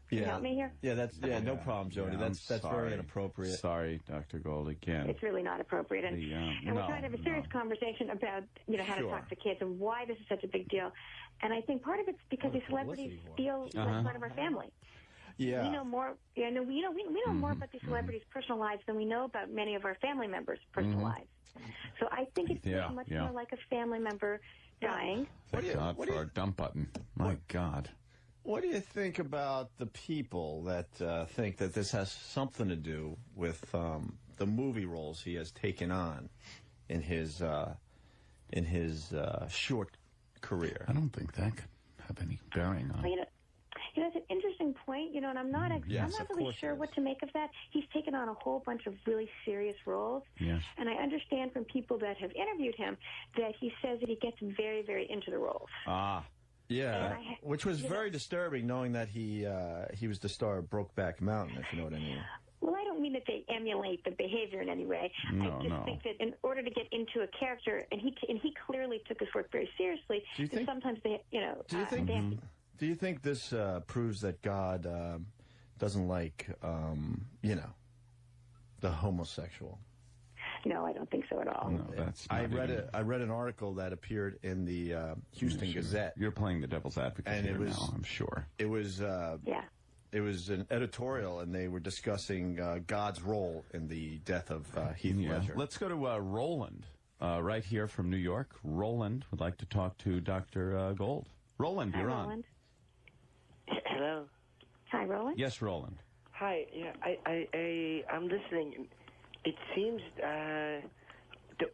Can you help me here? Yeah, no problem, Jody. Yeah, that's very inappropriate. Sorry, Dr. Gold, again. It's really not appropriate. And, we're trying to have a serious conversation about, how to talk to kids and why this is such a big deal. And I think part of it's because these celebrities feel like part of our family. Yeah. We know more. We know more about these celebrities' personal lives than we know about many of our family members' personal lives. So I think it feels much more like a family member dying. Thank God for our dump button. My God. What do you think about the people that think that this has something to do with the movie roles he has taken on in his short career? I don't think that could have any bearing on it. It's an interesting point, and I'm not really sure what to make of that. He's taken on a whole bunch of really serious roles. Yes. And I understand from people that have interviewed him that he says that he gets very, very into the roles. Yeah, which was very disturbing, knowing that he was the star of Brokeback Mountain, if you know what I mean. Well, I don't mean that they emulate the behavior in any way. I just think that in order to get into a character, and he clearly took his work very seriously. Do you think? Sometimes they, Do you think this proves that God doesn't like, the homosexual? No, I don't think so at all. No, that's I read an article that appeared in the Houston Gazette. You're playing the devil's advocate and here it was, now, I'm sure. It was It was an editorial, and they were discussing God's role in the death of Heath Ledger. Let's go to Roland, right here from New York. Roland would like to talk to Dr. Gold. Roland, you're on. Hello. Hi, Roland. Yes, Roland. Hi. Yeah, I'm listening. It seems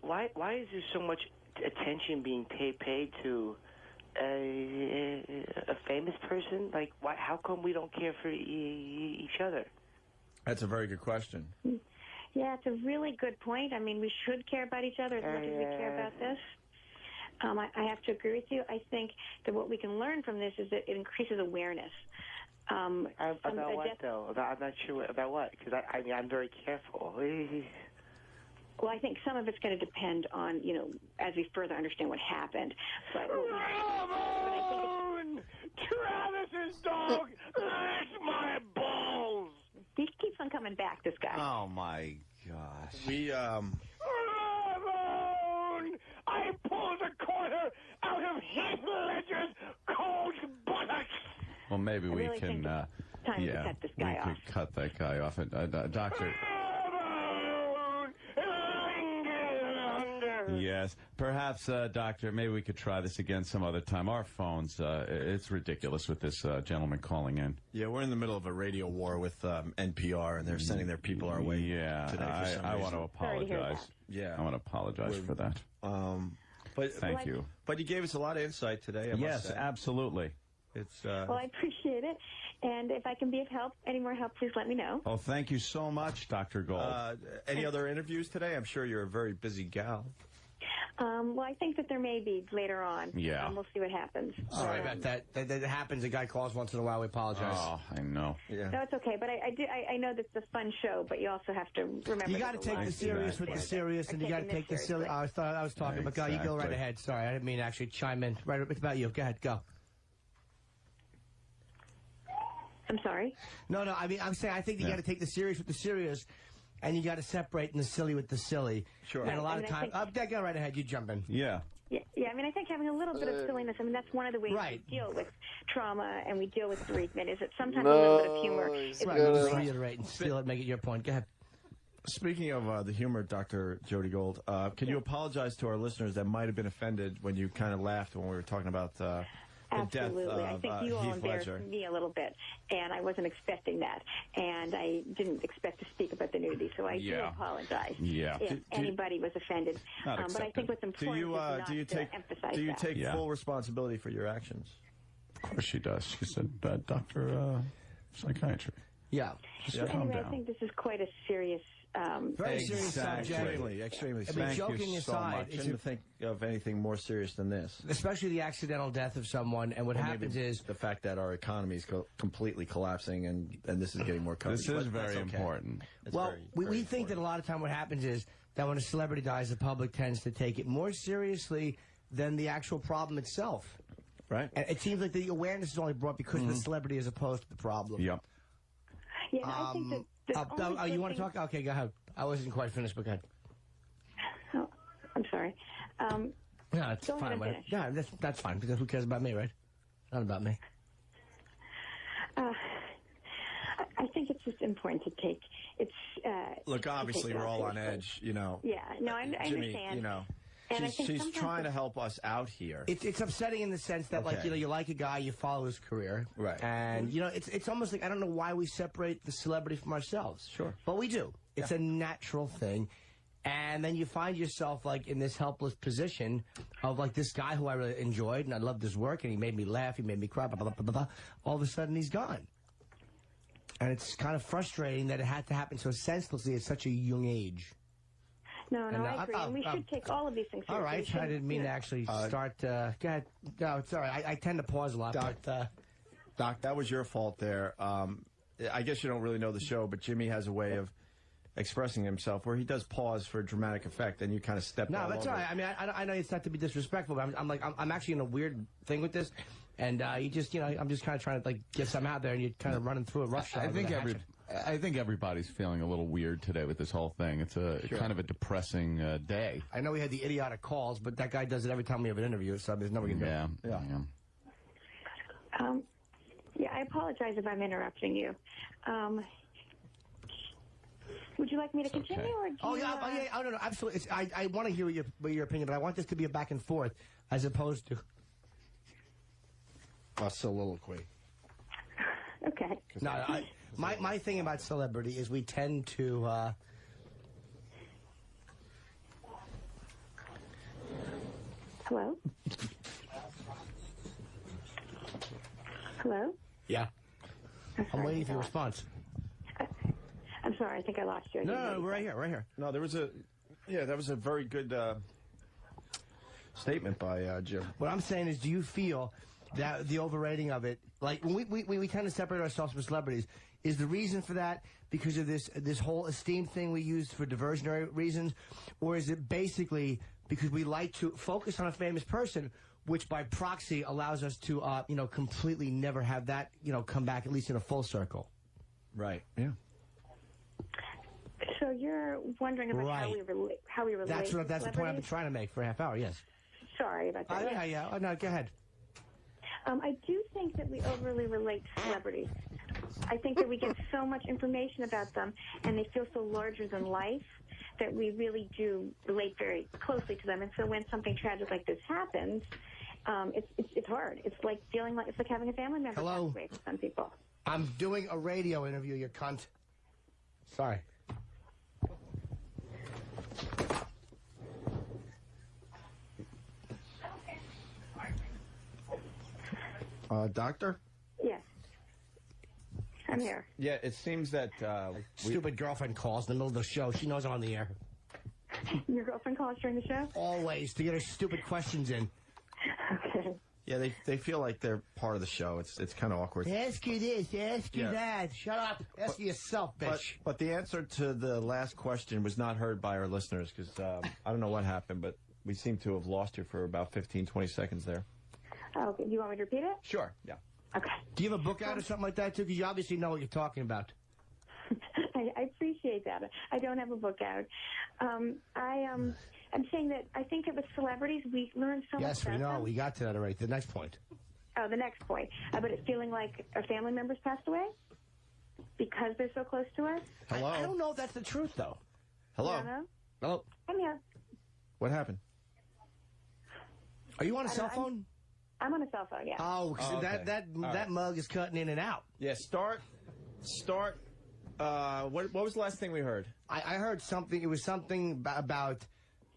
why is there so much attention being paid to a famous person? Like, why? How come we don't care for each other? That's a very good question. Yeah, it's a really good point. I mean, we should care about each other as much as we care about this. I have to agree with you. I think that what we can learn from this is that it increases awareness. About what, though? I'm not sure about what, because I'm very careful. Well, I think some of it's going to depend on, as we further understand what happened. But Travis's dog licks my balls! He keeps on coming back, this guy. Oh, my gosh. Ramon! I pulled a quarter out of Heath Ledger's cold buttocks! Well, maybe we really can, time to cut this guy off. We could cut that guy off. Doctor. Yes, perhaps, Doctor, maybe we could try this again some other time. Our phones, it's ridiculous with this gentleman calling in. Yeah, we're in the middle of a radio war with NPR, and they're sending their people our way. Yeah, today I want to apologize. Yeah, I want to apologize for that. But thank you. But you gave us a lot of insight today. Yes, absolutely. It's well, I appreciate it, and if I can be of help, any more help, please let me know. Oh, thank you so much, Dr. Gold. Any other interviews today? I'm sure you're a very busy gal. Well, I think that there may be later on. Yeah. We'll see what happens. Sorry about that. That happens. A guy calls once in a while. We apologize. Oh, I know. Yeah. No, it's okay. But I know that's a fun show, but you also have to remember. You got to take the serious with the serious, and you got to take the silly. I was talking, but go. You go right ahead. Sorry, I didn't mean to actually chime in. Right, it's about you. Go ahead, go. I'm sorry? No, I'm saying I think you got to take the serious with the serious, and you got to separate the silly with the silly. Sure. And a lot of times, go right ahead. You jump in. Yeah. Yeah, I mean, I think having a little bit of silliness, that's one of the ways we deal with trauma and we deal with bereavement, is that sometimes a little bit of humor is Just reiterate and steal it, make it your point. Go ahead. Speaking of the humor, Dr. Jody Gold, can you apologize to our listeners that might have been offended when you kind of laughed when we were talking about Absolutely. death I of think you all Heath embarrassed Ledger. me a little bit, and I wasn't expecting that. And I didn't expect to speak about the nudity, so I do apologize if anybody was offended. But I think what's important is not to emphasize Do you that. take full responsibility for your actions? Of course she does. She's a bad doctor of psychiatry. Yeah. Anyway, I think this is quite a serious... very serious subject. Extremely. I mean, joking so aside, much. Couldn't think of anything more serious than this. Especially the accidental death of someone, and what happens is the fact that our economy is completely collapsing, and this is getting more coverage. This is very important. Well, we think that a lot of time what happens is that when a celebrity dies, the public tends to take it more seriously than the actual problem itself. Right. And it seems like the awareness is only brought because of the celebrity as opposed to the problem. Yep. Yeah, I think that... you want to talk? Okay, go ahead. I wasn't quite finished, but go ahead. Oh, I'm sorry. No, that's go fine. ahead and finish. Yeah, that's fine, because who cares about me, right? Not about me. I think it's just important to take... Look, obviously, we're all on edge, you know. Yeah, no, I Jimmy, understand. you know. And She's trying to help us out here. It's upsetting in the sense that, like, you know, you like a guy, you follow his career. Right. And, you know, it's almost like, I don't know why we separate the celebrity from ourselves. Sure. But we do. It's a natural thing. And then you find yourself, like, in this helpless position of, like, this guy who I really enjoyed, and I loved his work, and he made me laugh, he made me cry, blah, blah, blah, blah, blah. All of a sudden, he's gone. And it's kind of frustrating that it had to happen so senselessly at such a young age. No, I agree. And we should take all of these things seriously. All right. I didn't mean to actually start... go ahead. No, it's all right. I tend to pause a lot. Doc, that was your fault there. I guess you don't really know the show, but Jimmy has a way of expressing himself where he does pause for dramatic effect, and you kind of step all that's over all right. I mean, I know it's not to be disrespectful, but I'm actually in a weird thing with this, and you just, you know, I'm just kind of trying to, like, get some out there, and you're kind of running through a roughshod. I think everybody's feeling a little weird today with this whole thing. It's kind of a depressing day. I know we had the idiotic calls, but that guy does it every time we have an interview, so there's no way to do it. Yeah, I apologize if I'm interrupting you. Would you like me to continue? Or do you, no, absolutely. I want to hear your opinion, but I want this to be a back and forth as opposed to a soliloquy. Okay. No, my thing about celebrity is we tend to... Hello? Hello? Yeah. I'm waiting for your response. I'm sorry, I think I lost you. No, we're right here. No, there was that was a very good statement by Jim. What I'm saying is, do you feel that the overrating of it, like when we tend to separate ourselves from celebrities, is the reason for that because of this whole esteem thing we use for diversionary reasons, or is it basically because we like to focus on a famous person, which by proxy allows us to completely never have that come back, at least in a full circle? Right. Yeah. So you're wondering about how we relate. That's the point I've been trying to make for a half hour. Yes. Sorry about that. Yeah. Oh, no, go ahead. I do think that we overly relate to celebrities. I think that we get so much information about them, and they feel so larger than life that we really do relate very closely to them. And so when something tragic like this happens, it's hard. It's like having a family member pass away for some people. I'm doing a radio interview, you cunt. Sorry. Doctor? Yes. I'm here. Yeah, it seems that... stupid girlfriend calls in the middle of the show. She knows I'm on the air. Your girlfriend calls during the show? Always, to get her stupid questions in. Okay. Yeah, they feel like they're part of the show. It's kind of awkward. Ask you this, ask you that. Shut up. Ask yourself, bitch. But the answer to the last question was not heard by our listeners because I don't know what happened, but we seem to have lost you for about 15, 20 seconds there. Okay. Do you want me to repeat it? Sure. Yeah. Okay. Do you have a book out or something like that, too? Because you obviously know what you're talking about. I appreciate that. I don't have a book out. I'm saying that I think that with celebrities, we learn so much Yes, we know. them. We got to that already. The next point. Oh, the next point. But it's feeling like our family members passed away because they're so close to us. Hello? I don't know if that's the truth, though. Hello? You don't know? Hello? I'm here. What happened? Are you on a cell phone? I'm on a cell phone, yeah. Oh, okay. that mug is cutting in and out. Yeah, start. What was the last thing we heard? I heard something. It was something about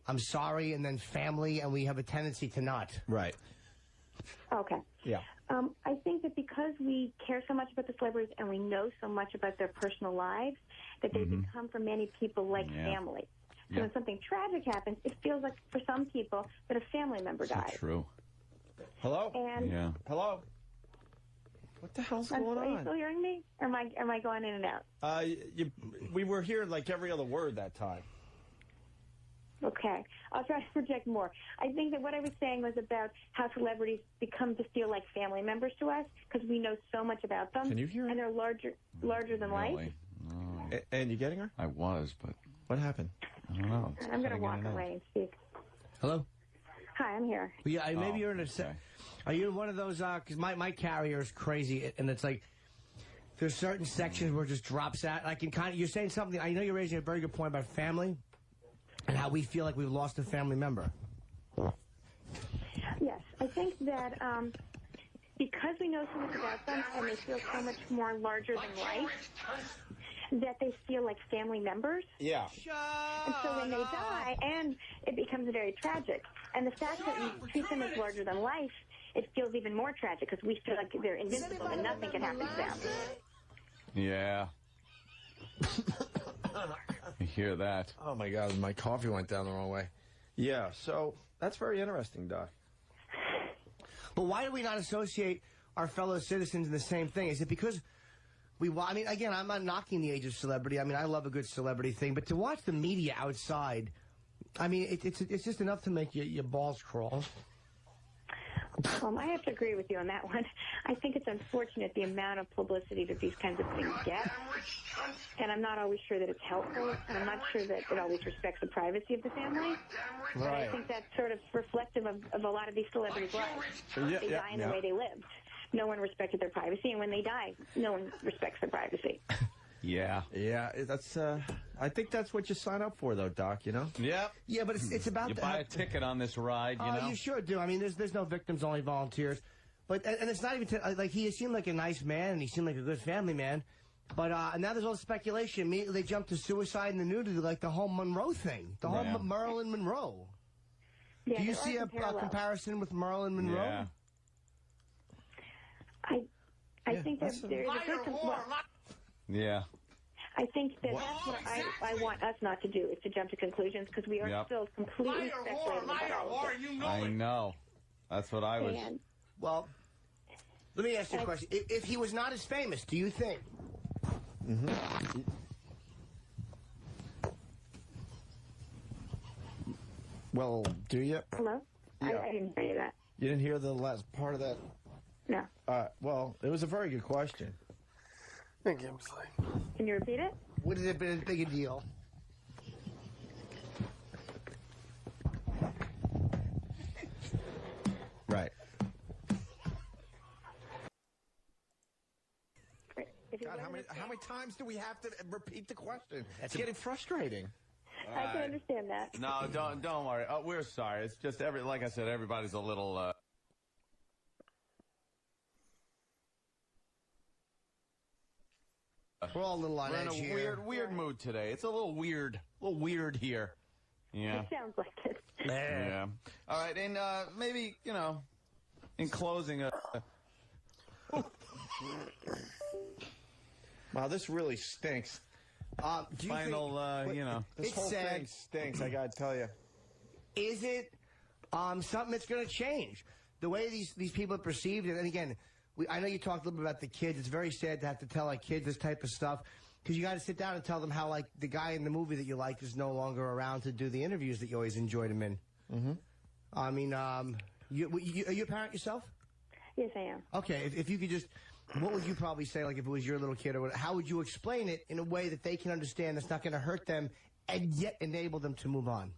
I'm sorry, and then family, and we have a tendency to not. Right. Okay. Yeah. I think that because we care so much about the celebrities and we know so much about their personal lives, that they become for many people like family. So when something tragic happens, it feels like for some people that a family member died. True. Hello? And Hello? What the hell's are going you on? still hearing me? Or am I going in and out? We were hearing like every other word that time. Okay. I'll try to project more. I think that what I was saying was about how celebrities become to feel like family members to us because we know so much about them. Can you hear And they're larger than life. Oh. And you getting her? I was, but what happened? I don't know. I'm going to walk away and speak. Hello? Hi, I'm here. Well, yeah, maybe you're in a... Are you in one of those... Because my carrier is crazy, and it's like... There's certain sections where it just drops out. I can kind of... You're saying something... I know you're raising a very good point about family and how we feel like we've lost a family member. Yes, I think that because we know so much about them and they feel so much more larger than life, that they feel like family members. Yeah. And so when they die, and it becomes very tragic. And the fact that we treat them as larger than life, it feels even more tragic because we feel like they're invincible and nothing can happen to them. Yeah. You hear that? Oh, my God. My coffee went down the wrong way. Yeah, so that's very interesting, Doc. But why do we not associate our fellow citizens in the same thing? Is it because I mean, again, I'm not knocking the age of celebrity. I mean, I love a good celebrity thing. But to watch the media outside, I mean, it's just enough to make your balls crawl. I have to agree with you on that one. I think it's unfortunate the amount of publicity that these kinds of things get. And I'm not always sure that it's helpful. And I'm not sure that it always respects the privacy of the family. But I think that's sort of reflective of a lot of these celebrities' lives. They die in the way they lived. No one respected their privacy. And when they die, no one respects their privacy. Yeah, that's. I think that's what you sign up for, though, Doc. You know. Yep. Yeah, but it's about you buy a ticket on this ride. You know. You sure do. I mean, there's no victims, only volunteers. But and it's not even like he seemed like a nice man and he seemed like a good family man. But now there's all the speculation. Immediately they jump to suicide and the nudity, like the whole Monroe thing, the whole Marilyn Monroe. Yeah, do you see a comparison with Marilyn Monroe? Yeah. I think that there is a good. Yeah. I think that that's what I want us not to do, is to jump to conclusions, because we are still completely speculating about all of this. I know. That's what I was... Well, let me ask you a question. If he was not as famous, do you think? Well, do you? Hello? Yeah. I didn't hear that. You didn't hear the last part of that? No. Well, it was a very good question. Can you repeat it? Would it have been as big a deal? Right. God, how many times do we have to repeat the question? It's getting frustrating. I can understand that. No, don't worry. We're sorry. It's just like I said, everybody's a little. We're all a little on edge here. We're in a weird mood today. It's a little weird here. Yeah. It sounds like it. Yeah. All right, and maybe in closing, wow, this really stinks. Do you final, think, this whole sad. thing stinks. I gotta tell you. Is it something that's going to change the way these people are perceived? And again, I know you talked a little bit about the kids. It's very sad to have to tell our kids this type of stuff because you got to sit down and tell them how like the guy in the movie that you like is no longer around to do the interviews that you always enjoyed him in. I mean, are you a parent yourself? Yes, I am. Okay, if you could just, what would you probably say, like if it was your little kid, or what, how would you explain it in a way that they can understand that's not going to hurt them and yet enable them to move on?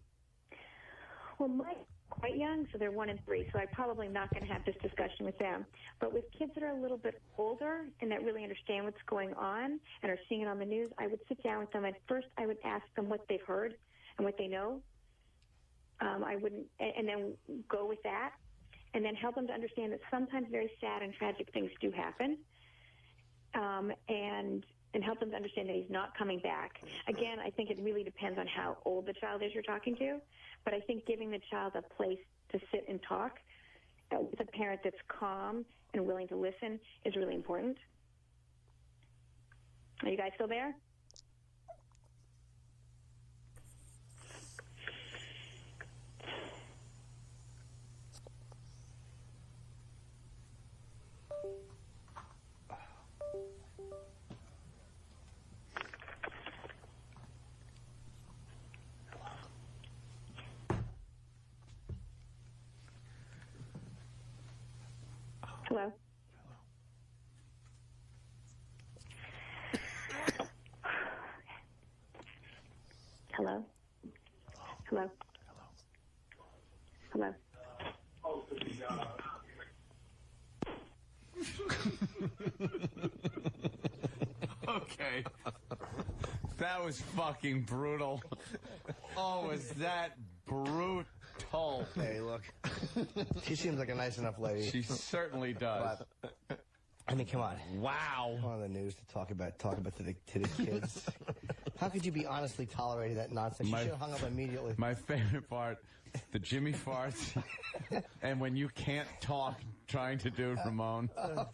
Well, Mike's quite young, so they're 1 and 3, so I'm probably not going to have this discussion with them. But with kids that are a little bit older and that really understand what's going on and are seeing it on the news, I would sit down with them, and first I would ask them what they've heard and what they know. I wouldn't, and then go with that. and then help him to understand that sometimes very sad and tragic things do happen, and help them to understand that he's not coming back. Again, I think it really depends on how old the child is you're talking to, but I think giving the child a place to sit and talk with a parent that's calm and willing to listen is really important. Are you guys still there? Hello? Hello? Hello? Hello? Okay. That was fucking brutal. Oh, was that brutal? Hey, look. She seems like a nice enough lady. She certainly does. But, I mean, come on. Wow. On the news to talk about to the kids. How could you be honestly tolerating that nonsense? You should have hung up immediately. My favorite part, the Jimmy farts, and when you can't talk, trying to do it, Ramon. I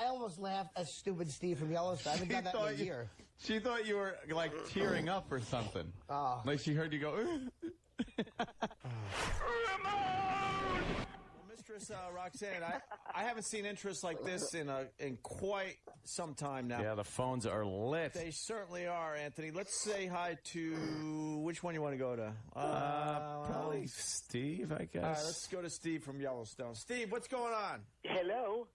almost laughed at stupid Steve from Yellowstone. I haven't done that in a year. She thought you were, like, tearing up or something. Oh. Like she heard you go, Mistress Roxanne, I haven't seen interest like this in quite some time now. Yeah, the phones are lit. They certainly are, Anthony. Let's say hi to which one you want to go to? Probably Steve, I guess. All right, let's go to Steve from Yellowstone. Steve, what's going on? Hello.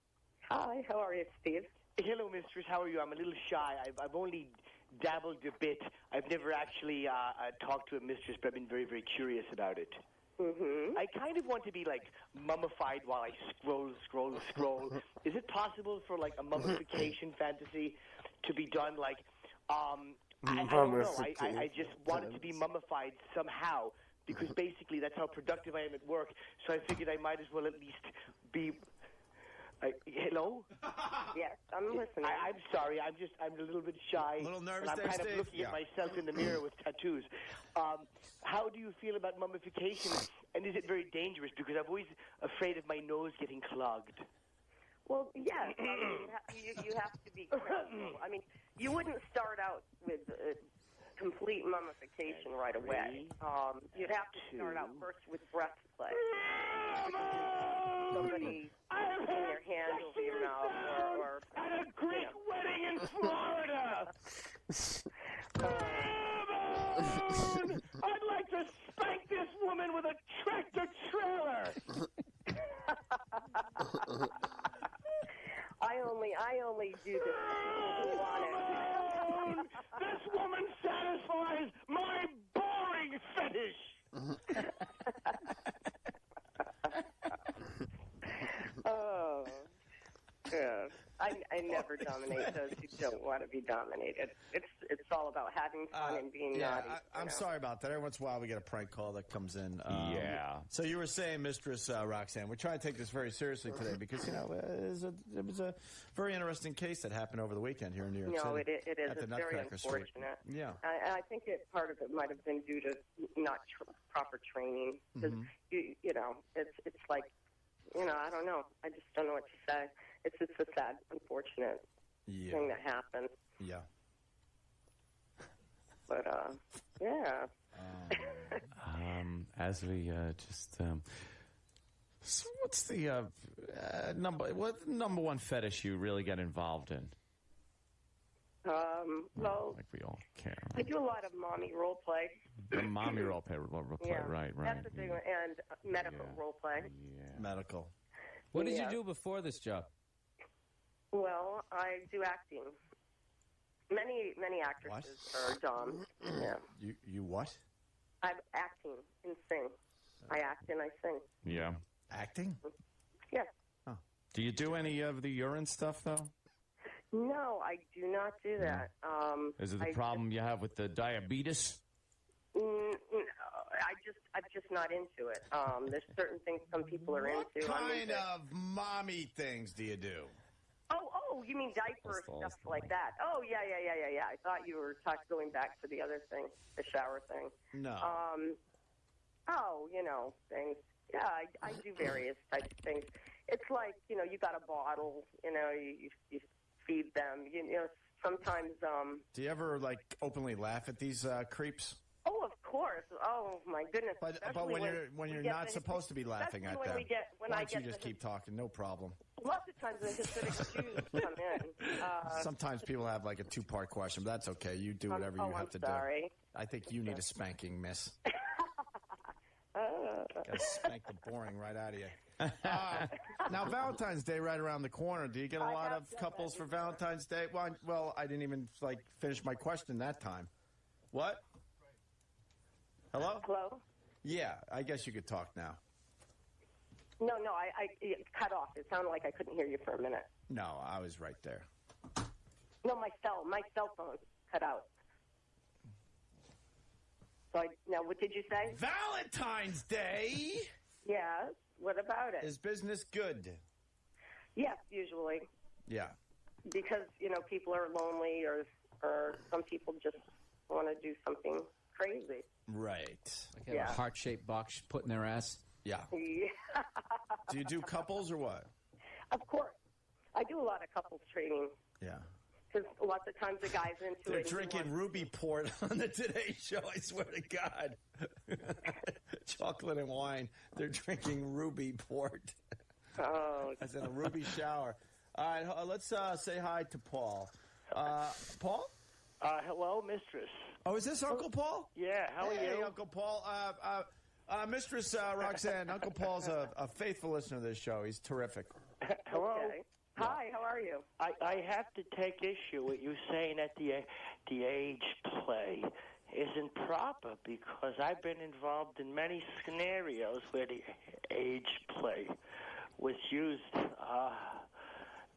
Hi, how are you, Steve? Hello, mistress. How are you? I'm a little shy. I've only dabbled a bit. I've never actually talked to a mistress, but I've been very, very curious about it. Mm-hmm. I kind of want to be, like, mummified while I scroll. Is it possible for, like, a mummification fantasy to be done, like, I don't know. I just want it to be mummified somehow, because basically that's how productive I am at work. So I figured I might as well at least be... hello? Yes, I'm listening. I'm sorry. I'm a little bit shy. A little nervous and I'm there, kind of Steve? looking at myself in the mirror with tattoos. How do you feel about mummification? And is it very dangerous? Because I'm always afraid of my nose getting clogged. Well, yes. I mean, you have to be careful. I mean, you wouldn't start out with complete mummification right away. You'd have to start out first with breath play. Somebody putting their hand over your mouth or at a Greek wedding in Florida. I'd like to spank this woman with a tractor trailer. I only do this to people who want it. This woman satisfies my boring fetish. Oh, yeah. I never dominate those who don't want to be dominated. It's all about having fun and being naughty. I'm sorry about that. Every once in a while we get a prank call that comes in. Yeah. So you were saying, Mistress Roxanne, we're trying to take this very seriously today because, it was a very interesting case that happened over the weekend here in New York City. No, it is. At the It's very Nutcracker Street. unfortunate. Yeah. I think part of it might have been due to not proper training. Because, it's like, I don't know. I just don't know what to say. It's a sad, unfortunate thing that happened. Yeah. But, yeah. As we so what's the number one fetish you really get involved in? Well, like we all care. I do a lot of mommy role play. The mommy role play, right. That's a big one. And medical role play. Yeah. Medical. What did you do before this job? Well, I do acting. Many actresses are dom. Yeah. You what? I'm acting and sing. I act and I sing. Yeah. Acting? Yes. Oh. Do you do any of the urine stuff though? No, I do not do that. Is it the problem you have with the diabetes? I'm just not into it. There's certain things some people are What into. kind of mommy things do you do? Oh, you mean diaper stuff like that? Oh, yeah. I thought you were going back to the other thing, the shower thing. No. Things. Yeah, I do various types of things. It's like, you got a bottle, you feed them. Sometimes. Do you ever, openly laugh at these creeps? Oh, of course. Oh, my goodness. But when you're not supposed to be laughing at them, why don't you just keep talking? No problem. Lots of times the Hasidic Jews come in. Sometimes people have a two-part question, but that's okay. You do whatever you have to sorry. do. I think you need a spanking, miss. Gotta spank the boring right out of you. Now, Valentine's Day right around the corner. Do you get a lot of couples for Valentine's Day? Well, I didn't even finish my question that time. What? Hello? Hello? Yeah, I guess you could talk now. No, I cut off. It sounded like I couldn't hear you for a minute. No, I was right there. No, my cell phone cut out. So now, what did you say? Valentine's Day? Yes. What about it? Is business good? Yes, usually. Yeah. Because, people are lonely or some people just want to do something crazy. Right. Like a heart-shaped box put in their ass? Yeah. Yeah. Do you do couples or what? Of course. I do a lot of couples training. Yeah. Because lots of times the guy's into They're it. drinking Ruby Port on the Today Show, I swear to God. Chocolate and wine. They're drinking Ruby Port. Oh. As in a Ruby shower. All right, let's say hi to Paul. Paul? Hello, mistress. Oh, is this Uncle Paul? Yeah, how are you? Hey, Uncle Paul. Mistress Roxanne, Uncle Paul's a faithful listener to this show. He's terrific. Hello? Okay. Hi, how are you? I have to take issue with you saying that the age play isn't proper because I've been involved in many scenarios where the age play was used.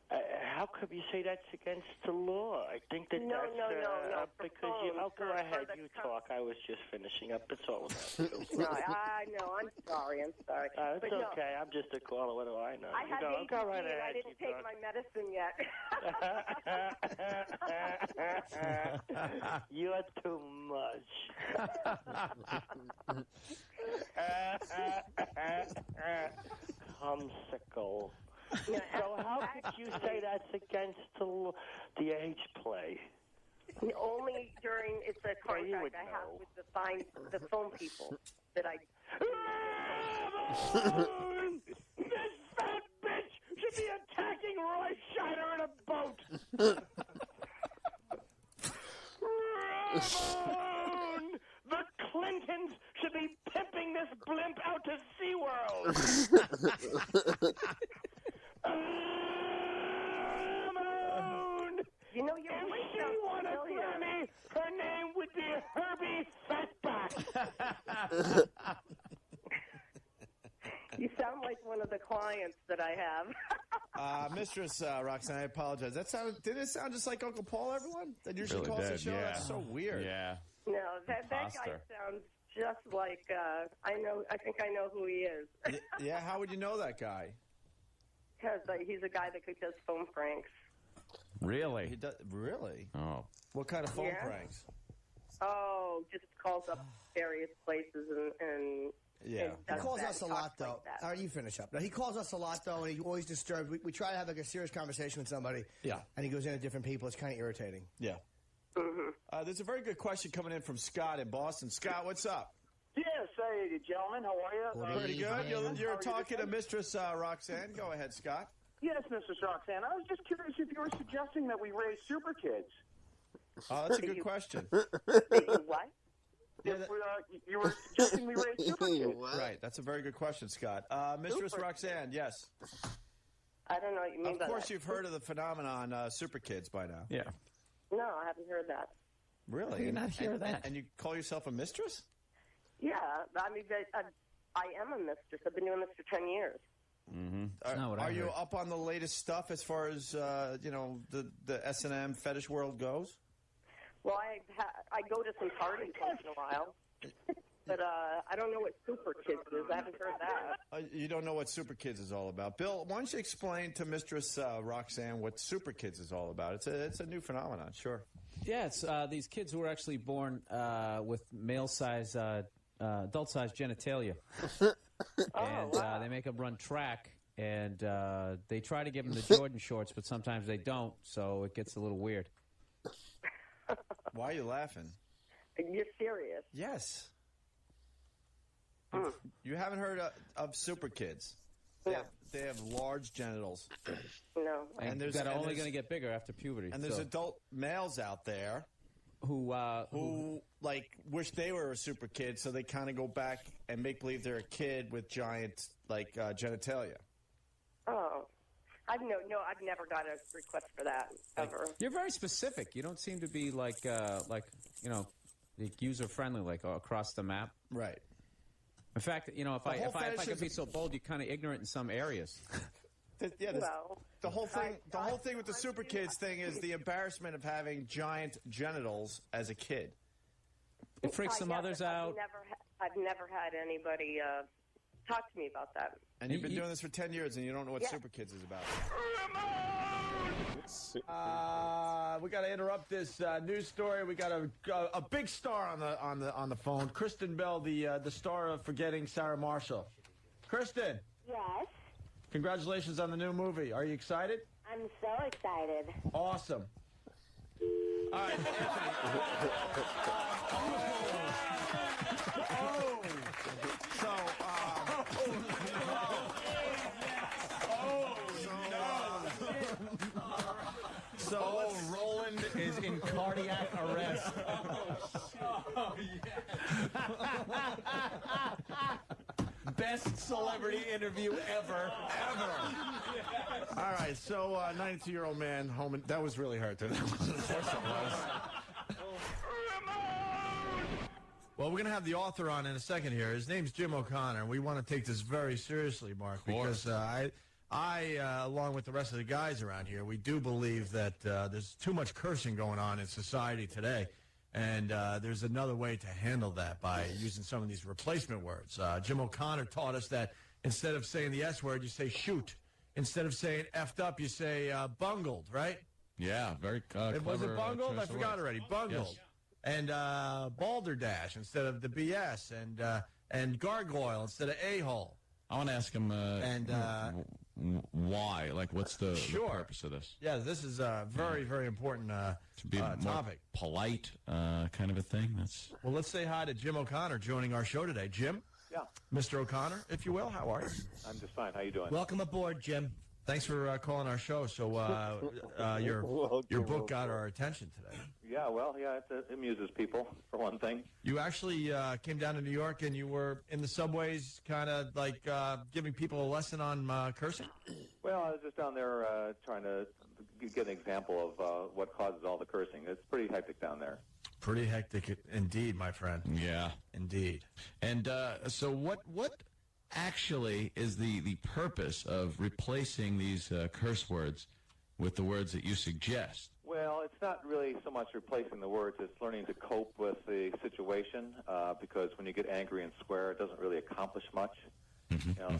How could you say that's against the law? I think that No, because go ahead, you talk. I was just finishing up. That's all. No, I know. I'm sorry. It's but okay. I'm just a caller. What do I know? I have ADD go right and ahead. I didn't take my medicine yet. You're too much. Humsicle. So how could you say that's against the age play? Only during it's a contract I have with the phone people that I. This fat bitch should be attacking Roy Scheider in a boat. Ramon, the Clintons should be pimping this blimp out to SeaWorld. You're if she won a Grammy, her name would be Herbie Fatback. You sound like one of the clients that I have. Mistress Roxanne, I apologize. Did it sound just like Uncle Paul, everyone? That usually Really calls the did, show? yeah. That's so weird. Yeah. No, that guy sounds just like I think I know who he is. Yeah, how would you know that guy? Because he's a guy that does phone pranks. Really? He does. Really? Oh. What kind of phone Yeah. pranks? Oh, just calls up various places and Yeah. He calls us a lot, though. All right, you finish up. Now, he calls us a lot, though, and he always disturbed. We try to have a serious conversation with somebody. Yeah. And he goes into different people. It's kind of irritating. Yeah. There's a very good question coming in from Scott in Boston. Scott, what's up? Yes, hey, gentlemen, how are you? Pretty good. You're talking to Mistress Roxanne. Go ahead, Scott. Yes, Mrs. Roxanne. I was just curious if you were suggesting that we raise super kids. Oh, that's a good question. What? You were suggesting we raise super kids. Right. That's a very good question, Scott. Mistress Roxanne, yes. I don't know what you mean by Of course, that. you've heard of the phenomenon super kids by now. Yeah. No, I haven't heard that. Really? How do you not hear that? And you call yourself a mistress? Yeah, I mean, I am a mistress. I've been doing this for 10 years. Mm-hmm. Are you up on the latest stuff as far as the S&M fetish world goes? Well, I go to some parties once in a while. But I don't know what Super Kids is. I haven't heard that. You don't know what Super Kids is all about. Bill, why don't you explain to Mistress Roxanne what Super Kids is all about? It's a new phenomenon, sure. Yeah, it's these kids who are actually born with male-size, adult-sized genitalia. And they make them run track, and they try to give them the Jordan shorts, but sometimes they don't, so it gets a little weird. Why are you laughing? You're serious? Yes. You haven't heard of Super Kids? No. They have large genitals. No. And they're only going to get bigger after puberty. And there's adult males out there who like wish they were a super kid, so they kind of go back and make believe they're a kid with giant genitalia. Oh, I've never got a request for that ever. You're very specific. You don't seem to be like user friendly, like across the map. Right. In fact, if I could be so bold, you're kind of ignorant in some areas. The whole thing with the Super Kids thing is the embarrassment of having giant genitals as a kid. It freaks some others out. I've never had anybody talk to me about that. And you've been doing this for 10 years, and you don't know what Super Kids is about. We got to interrupt this news story. We got a big star on the phone, Kristen Bell, the star of Forgetting Sarah Marshall. Kristen. Yes. Congratulations on the new movie. Are you excited? I'm so excited. Awesome. All right, So Roland is in cardiac arrest. Best celebrity interview ever. All right, so 92-year-old man home. That was really hurt. Of course it was. Well, we're going to have the author on in a second here. His name's Jim O'Connor. We want to take this very seriously, Mark, because I along with the rest of the guys around here, we do believe that there's too much cursing going on in society today. And there's another way to handle that by using some of these replacement words. Jim O'Connor taught us that instead of saying the S word, you say shoot. Instead of saying effed up, you say bungled, right? Yeah, very clever. Was it bungled? I forgot already. Bungled. Yes. And balderdash instead of the BS. And gargoyle instead of a-hole. I want to ask him why? Like, what's the purpose of this? Yeah, this is a very, very important to be more topic. Polite kind of a thing. Well, let's say hi to Jim O'Connor joining our show today. Jim? Yeah. Mr. O'Connor, if you will, how are you? I'm just fine. How you doing? Welcome aboard, Jim. Thanks for calling our show. So your book got our attention today. Yeah, well, it amuses people, for one thing. You actually came down to New York and you were in the subways kind of like giving people a lesson on cursing? Well, I was just down there trying to get an example of what causes all the cursing. It's pretty hectic down there. Pretty hectic indeed, my friend. Yeah. Indeed. And so what actually is the purpose of replacing these curse words with the words that you suggest? Well, it's not really so much replacing the words, it's learning to cope with the situation, because when you get angry and swear, it doesn't really accomplish much.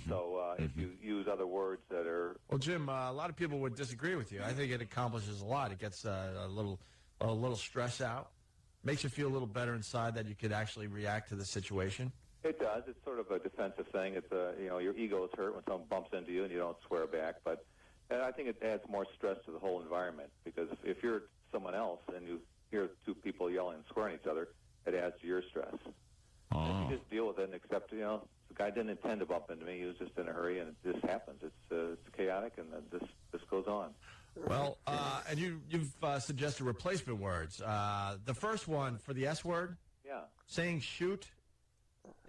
So if you use other words that are... Well, Jim, a lot of people would disagree with you. I think it accomplishes a lot. It gets a little stress out, makes you feel a little better inside that you could actually react to the situation. It does. It's sort of a defensive thing. It's your ego is hurt when someone bumps into you and you don't swear back. But I think it adds more stress to the whole environment, because if you're someone else and you hear two people yelling and swearing at each other, it adds to your stress. And you just deal with it and accept. The guy didn't intend to bump into me. He was just in a hurry, and it just happens. It's chaotic, and then this goes on. Well, and you've suggested replacement words. The first one for the S word. Yeah. Saying shoot.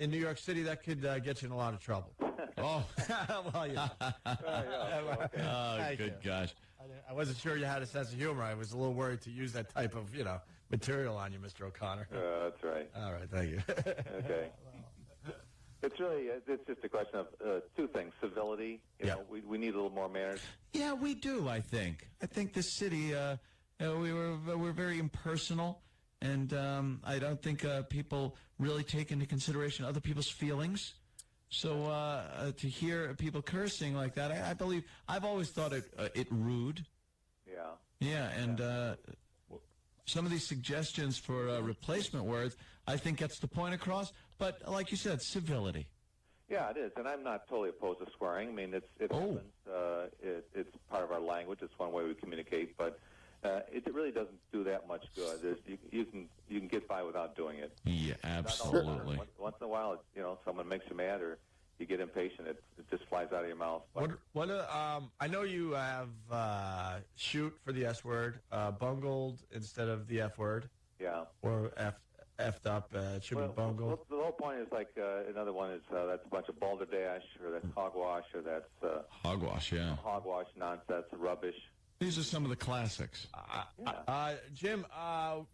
In New York City, that could get you in a lot of trouble. Oh. Well, yeah. Oh, good gosh. I wasn't sure you had a sense of humor. I was a little worried to use that type of, material on you, Mr. O'Connor. That's right. All right, thank you. Okay. It's just a question of two things. Civility. We need a little more manners. Yeah, we do, I think. I think this city, we're very impersonal. and I don't think people really take into consideration other people's feelings. So to hear people cursing like that, I believe I've always thought it rude. Yeah. Yeah, and some of these suggestions for replacement words, I think gets the point across. But like you said, civility. Yeah, it is, and I'm not totally opposed to swearing. I mean, it happens. It's part of our language. It's one way we communicate, but it really doesn't do that much good. You can get by without doing it. Yeah, absolutely. Once in a while, someone makes you mad or you get impatient, it just flies out of your mouth. But I know you have shoot for the S word, bungled instead of the F word. Yeah. Or effed up. It should be bungled. Well, the whole point is like another one is that's a bunch of balderdash, or that's hogwash, or that's hogwash. Yeah. Hogwash nonsense, rubbish. These are some of the classics. Jim,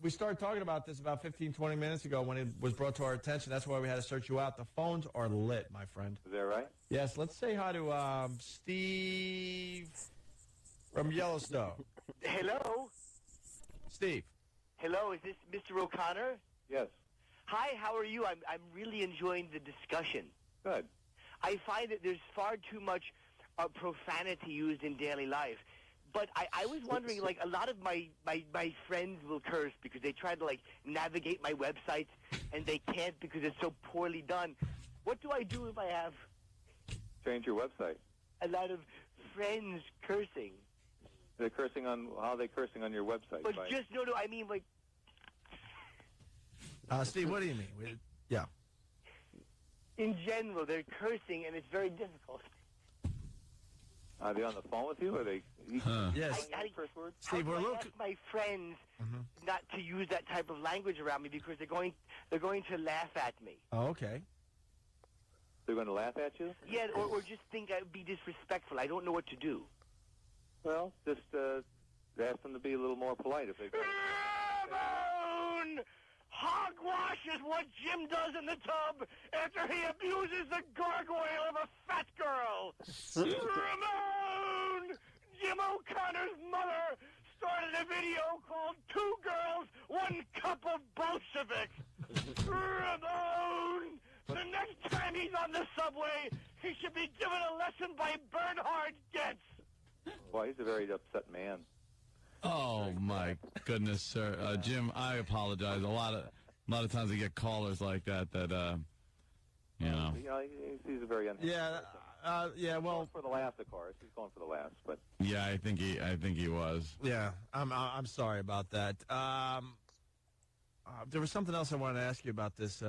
we started talking about this about 15, 20 minutes ago when it was brought to our attention. That's why we had to search you out. The phones are lit, my friend. Is that right? Yes. Let's say hi to Steve from Yellowstone. Hello? Steve. Hello, is this Mr. O'Connor? Yes. Hi, how are you? I'm really enjoying the discussion. Good. I find that there's far too much profanity used in daily life. But I was wondering, like, a lot of my friends will curse because they try to, like, navigate my website, and they can't because it's so poorly done. What do I do if I have Change your website. a lot of friends cursing? They're cursing on how are they cursing on your website? But just, no, I mean, like... Steve, what do you mean? Yeah. In general, they're cursing, and it's very difficult. Are they on the phone with you, or are they? Yes. Steve, we're looking. I ask my friends not to use that type of language around me because they're going to laugh at me. Oh, okay. They're going to laugh at you? Yeah, or just think I would be disrespectful. I don't know what to do. Well, just ask them to be a little more polite if they go. Hogwash is what Jim does in the tub after he abuses the gargoyle of a fat girl. Ramon! Jim O'Connor's mother started a video called 2 Girls, 1 Cup of Bolsheviks. Ramon! The next time he's on the subway, he should be given a lesson by Bernhard Goetz. Well, he's a very upset man. Oh my goodness, sir, Jim. I apologize. A lot of times I get callers like that. You know, he's a very unhappy. Yeah, yeah. Well, for the last, of course, he's going for the last. But yeah, I think he was. Yeah, I'm sorry about that. There was something else I wanted to ask you about this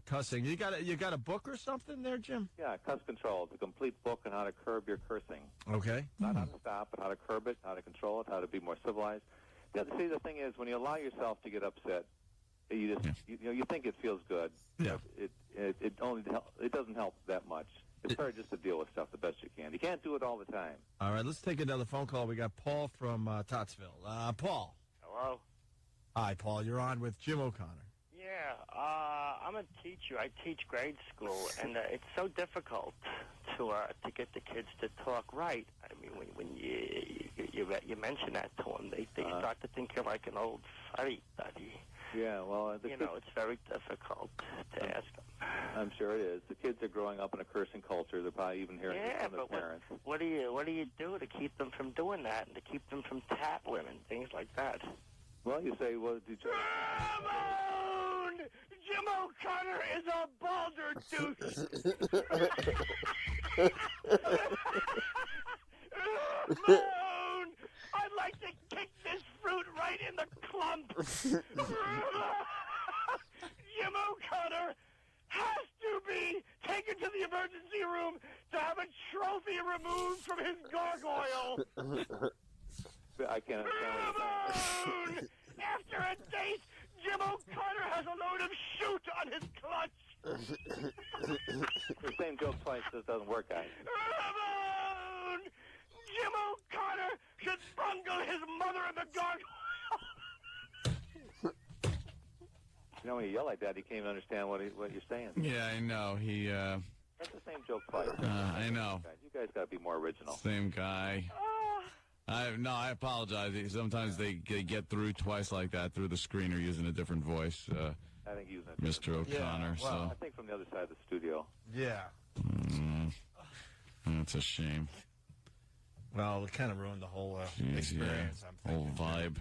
cussing. You got a book or something there, Jim? Yeah, Cuss Control. It's a complete book on how to curb your cursing. Okay. Not how to stop, but how to curb it, how to control it, how to be more civilized. See, the thing is, when you allow yourself to get upset, you just you think it feels good. Yeah. It doesn't help that much. It's better just to deal with stuff the best you can. You can't do it all the time. All right, let's take another phone call. We got Paul from Tottsville. Paul. Hello. Hi, Paul. You're on with Jim O'Connor. Yeah, I'm a teacher. I teach grade school, and it's so difficult to get the kids to talk right. I mean, when you mention that to them, they start to think you're like an old fuddy duddy. Yeah, well, it's very difficult to ask them. I'm sure it is. The kids are growing up in a cursing culture. They're probably even hearing it from their parents. What do you do to keep them from doing that and to keep them from tattling and things like that? Well, you say, well, did you... Ramon! Jim O'Connor is a balder douche. Ramon! I'd like to kick this fruit right in the clump. Jim O'Connor has to be taken to the emergency room to have a trophy removed from his gargoyle. I can't understand what you're saying. After a date, Jim O'Connor has a load of shoot on his clutch. The same joke twice just doesn't work, guys. Ramon! Jim O'Connor should bungle his mother in the gargoyle. You know, when you yell like that, he can't even understand what you're saying. Yeah, I know. That's the same joke twice. I know. You guys got to be more original. Same guy. I apologize. Sometimes they get through twice like that through the screener using a different voice. I think using Mr. O'Connor. Yeah, well, I think from the other side of the studio. Yeah. That's a shame. Well, it kind of ruined the whole experience. Yeah. Whole vibe.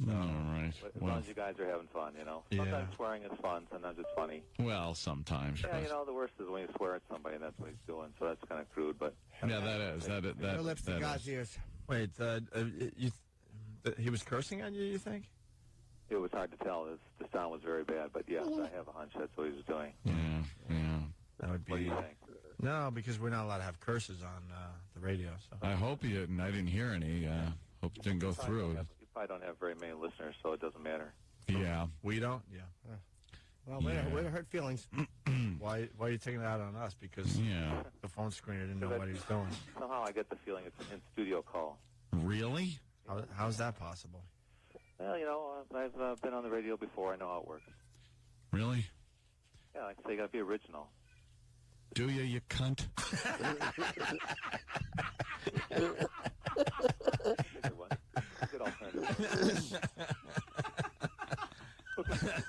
So, all right. But as long as you guys are having fun, Sometimes swearing is fun. Sometimes it's funny. Well, sometimes. Yeah, the worst is when you swear at somebody, and that's what he's doing. So that's kind of crude, but. Yeah, that is. Your lips to God's ears. Wait, he was cursing on you, you think? It was hard to tell. The sound was very bad, but yes, I have a hunch that's what he was doing. Yeah. That would be. What do you think? No, because we're not allowed to have curses on the radio. So. I hope you didn't. I didn't hear any. Hope it didn't go through. You probably don't have very many listeners, so it doesn't matter. Yeah. We don't? Yeah. Well, way to hurt feelings. Why are you taking it out on us? Because the phone screener didn't know what he was doing. Somehow I get the feeling it's an in-studio call. Really? How's that possible? Well, I've been on the radio before. I know how it works. Really? Yeah, like I say, you got to be original. Do you cunt? Good alternative.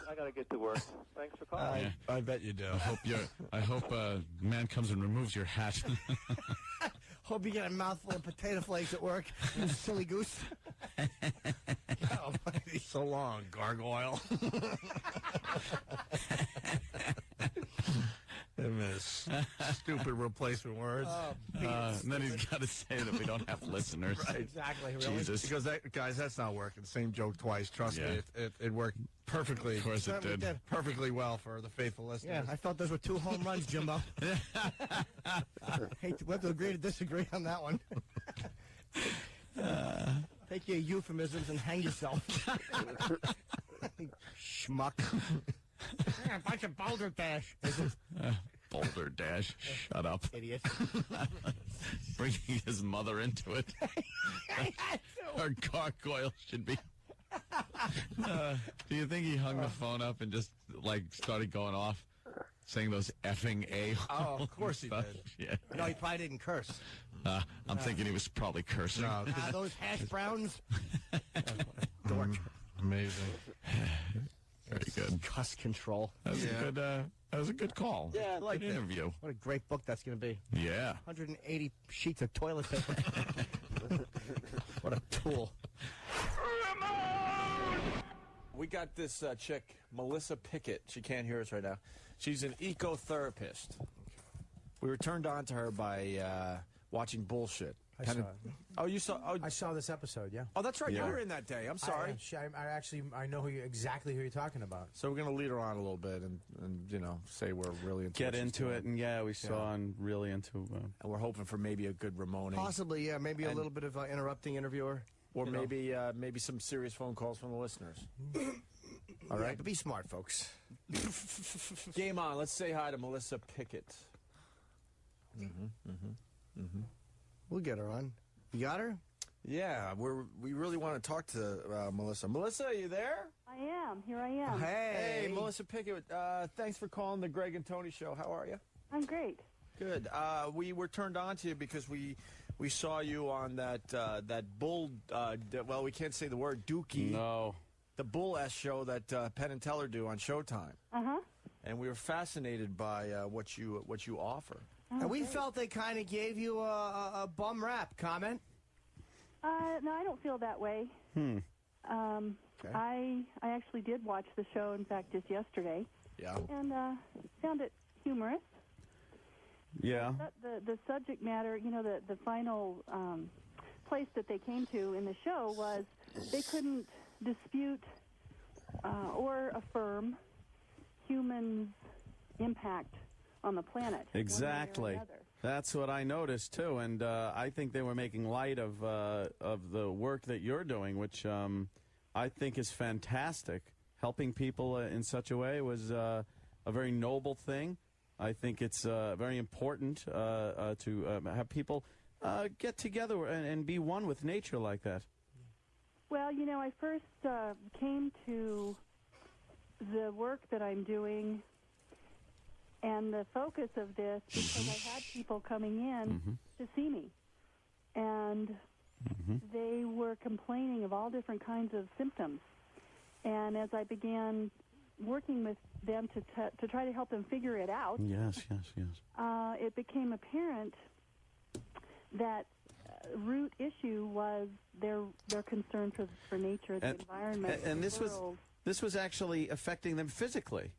I got to get to work. Thanks for calling. I bet you do. I hope man comes and removes your hat. Hope you get a mouthful of potato flakes at work, you silly goose. Oh, so long, gargoyle. And this stupid replacement words. And then he's got to say that we don't have listeners. Right. Exactly. Really? Jesus. He goes, guys, that's not working. Same joke twice. Trust me, it worked perfectly. Of course it did. Perfectly well for the faithful listeners. Yeah, I thought those were 2 home runs, Jimbo. Hate to, we'll have to agree to disagree on that one. Take your euphemisms and hang yourself. Schmuck. A bunch of Boulder Dash. Boulder Dash. Shut up. Idiot. Bringing his mother into it. Our gargoyle should be. Do you think he hung the phone up and just, started going off? Saying those effing A-holes? Oh, of course he did. Yeah. No, he probably didn't curse. I'm thinking he was probably cursing. No, those hash browns. Dork. Amazing. Very good. Cuss control. That was a good call. Yeah, I like good interview. What a great book that's going to be. Yeah. 180 sheets of toilet paper. What a tool. We got this chick, Melissa Pickett. She can't hear us right now. She's an ecotherapist. We were turned on to her by watching Bullshit. I saw it. Oh, you saw? Oh, I saw this episode. Yeah. Oh, that's right. You were in that day. I'm sorry. I know exactly who you're talking about. So we're going to lead her on a little bit and say we're really into get into it. And we saw and really into. And we're hoping for maybe a good Ramone. Possibly, yeah. Maybe a little bit of interrupting interviewer. Or maybe some serious phone calls from the listeners. All right, but be smart, folks. Game on. Let's say hi to Melissa Pickett. We'll get her on. You got her? Yeah, we really want to talk to Melissa. Melissa, are you there? I am. Here I am. Hey, Melissa Pickett. Thanks for calling the Greg and Tony Show. How are you? I'm great. Good. We were turned on to you because we saw you on that bull. Well, we can't say the word dookie. No. The Bull S show that Penn and Teller do on Showtime. And we were fascinated by what you offer. And we felt they kind of gave you a bum rap. Comment? No, I don't feel that way. Okay. I actually did watch the show, in fact, just yesterday. Yeah. And found it humorous. Yeah. The subject matter, the final place that they came to in the show was they couldn't dispute or affirm humans' impact on the planet. Exactly. That's what I noticed too, and I think they were making light of the work that you're doing, which I think is fantastic. Helping people in such a way was a very noble thing. I think it's very important to have people get together and be one with nature like that. Well, I first came to the work that I'm doing and the focus of this because I had people coming in to see me. And they were complaining of all different kinds of symptoms. And as I began working with them to try to help them figure it out, Yes. it became apparent that root issue was their concern for nature, the environment, and the this world. was actually affecting them physically.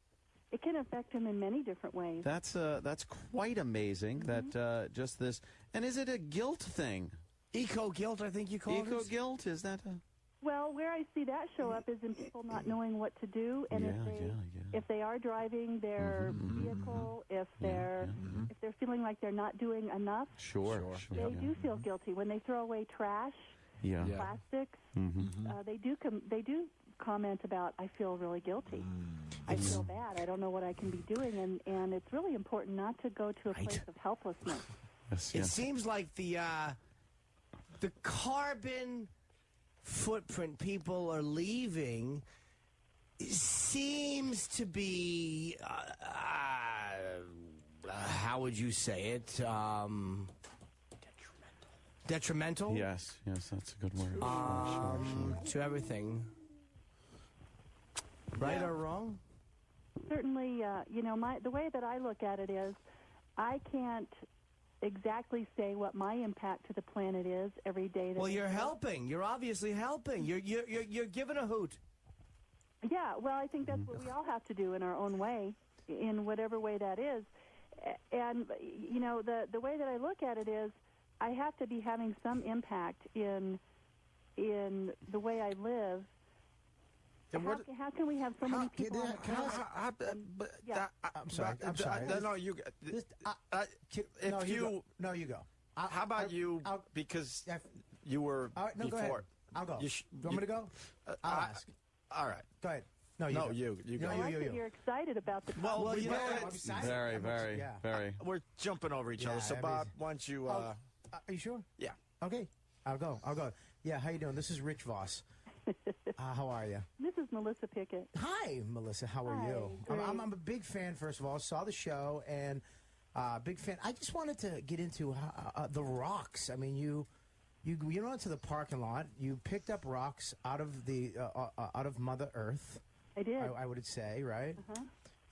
It can affect them in many different ways. That's quite amazing. That just this. And is it a guilt thing? Eco guilt, I think you call it. Eco guilt, is that a? Well, where I see that show up is in people not knowing what to do, and if they are driving their vehicle, if they're feeling like they're not doing enough, Sure. they do feel guilty when they throw away trash, plastics. They do comment about, I feel really guilty. I feel bad. I don't know what I can be doing, and it's really important not to go to a place of helplessness. It seems like the carbon footprint people are leaving seems to be how would you say it? Detrimental. Yes, that's a good word. To everything. Right or wrong? Certainly, the way that I look at it is, I can't exactly say what my impact to the planet is every day. Well, you're helping. You're obviously helping. You're giving a hoot. Yeah, well, I think that's what we all have to do in our own way, in whatever way that is. And, the way that I look at it is, I have to be having some impact in the way I live. How can we have so many people on the planet? I'm sorry. No, you. No, you go. How about you? Because you were no, before. go ahead. I'll go. You want me to go? I'll ask. All right. Go ahead. No, you go. I like that you're excited about the topic. Well, very. We're jumping over each other. So, Bob, why don't you? Are you sure? Yeah. Okay. I'll go. Yeah. How you doing? This is Rich Voss. How are you? This is Melissa Pickett. Hi, Melissa. How are you? I'm a big fan. First of all, saw the show and big fan. I just wanted to get into the rocks. I mean, you went into the parking lot. You picked up rocks out of Mother Earth. I did. I would say, right?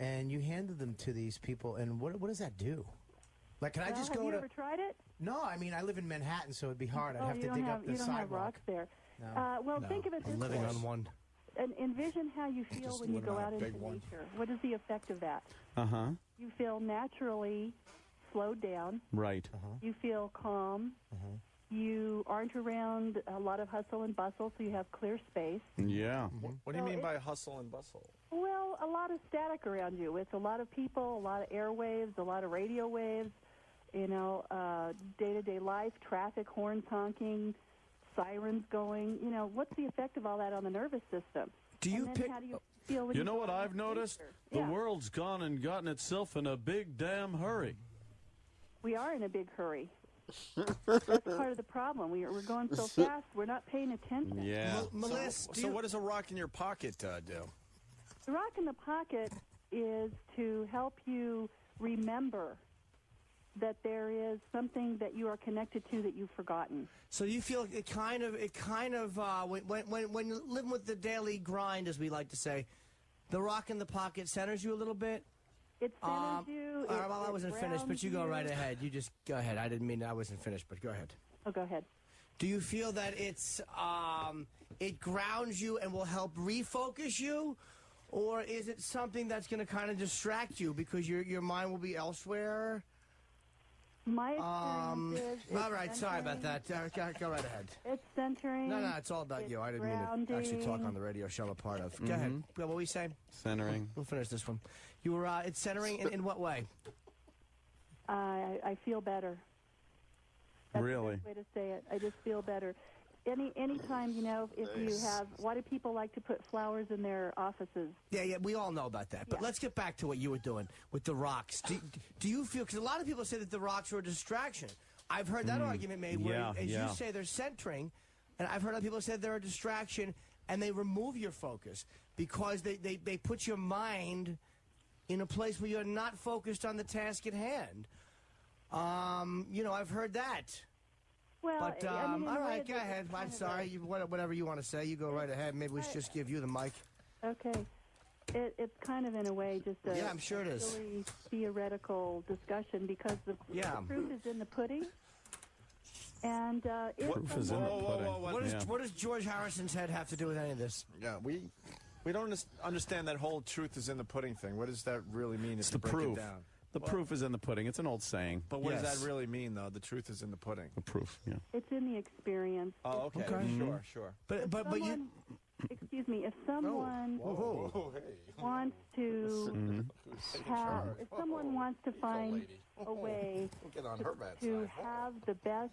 And you handed them to these people. And what does that do? Like, can I just go to? Have you ever tried it? No, I mean, I live in Manhattan, so it'd be hard. I'd have to you dig don't up have, the you don't sidewalk. have rocks there. No. Think of it this I'm way. living on one. And envision how you feel Just when you living go on a out into big one. nature. What is the effect of that? You feel naturally slowed down. Right. You feel calm. You aren't around a lot of hustle and bustle, so you have clear space. Yeah. What do you mean by hustle and bustle? Well, a lot of static around you. It's a lot of people, a lot of airwaves, a lot of radio waves, day-to-day life, traffic, horns honking, sirens going. What's the effect of all that on the nervous system? Do you pick? How do you feel when You know what I've noticed? The world's gone and gotten itself in a big damn hurry. We are in a big hurry. That's part of the problem. We're going so fast, we're not paying attention. Yeah. Melissa, so what does a rock in your pocket do? The rock in the pocket is to help you remember that there is something that you are connected to that you've forgotten. So you feel it kind of when you're living with the daily grind, as we like to say, the rock in the pocket centers you a little bit. It centers you. All right, well, I wasn't finished, but you go right ahead. You just go ahead. I didn't mean I wasn't finished, but go ahead. Oh, go ahead. Do you feel that it grounds you and will help refocus you? Or is it something that's going to kind of distract you because your mind will be elsewhere? My experience is... All right, sorry about that. Go right ahead. It's centering. No, it's all about you. I didn't mean to actually talk on the radio show I'm a part of. Go ahead. What were we saying? Centering. We'll finish this one. You were, it's centering in what way? I feel better. That's Really? the best way to say it. I just feel better. Anytime, if you have, why do people like to put flowers in their offices? Yeah, we all know about that. But let's get back to what you were doing with the rocks. Do you feel, because a lot of people say that the rocks are a distraction. I've heard that argument made where, as you say, they're centering, and I've heard other people say they're a distraction, and they remove your focus because they put your mind in a place where you're not focused on the task at hand. I've heard that. Well, But I mean, in all a way right, go that ahead. it's I'm kind of sorry. Whatever you want to say, you go right ahead. Maybe we should just give you the mic. Okay. It's kind of, in a way, just a Yeah, I'm sure it is. silly theoretical discussion because the proof is in the pudding. And Proof is in the pudding. What does George Harrison's head have to do with any of this? Yeah, we don't understand that whole truth is in the pudding thing. What does that really mean? It's if the you break proof. It down? The proof is in the pudding. It's an old saying. But what does that really mean, though? The truth is in the pudding. The proof, yeah. it's in the experience. Oh, okay. Sure. But you. Excuse me. If someone wants to if someone wants to find a way to have the best,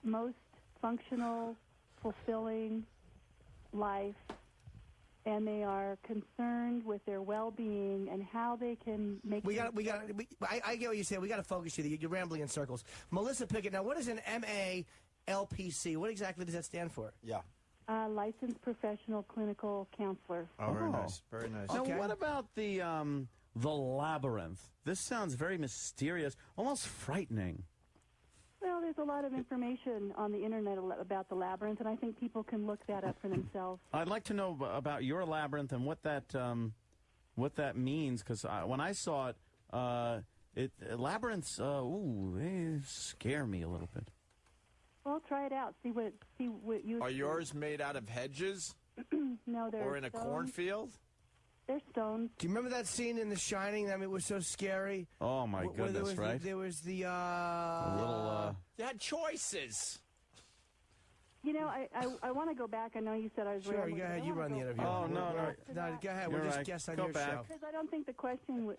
most functional, fulfilling life, and they are concerned with their well-being and how they can make. I get what you're saying. We got to focus you. You're rambling in circles. Melissa Pickett. Now, what is an MALPC? What exactly does that stand for? Yeah. Licensed professional clinical counselor. Oh, very nice. Very nice. Now, what about the labyrinth? This sounds very mysterious, almost frightening. Well, there's a lot of information on the internet about the labyrinth, and I think people can look that up for themselves. I'd like to know about your labyrinth and what that means, because when I saw it, labyrinths, they scare me a little bit. Well, try it out. See what you. Are yours made out of hedges? No, they're or in a cornfield? They're stones. Do you remember that scene in The Shining? I mean, it was so scary. Oh my goodness! There was the little. They had choices. You know, I want to go back. I know you said I was. Sure, go ahead. You run the interview. Oh no, go ahead. You're We'll just right. guess on Go your back. show. Because I don't think the question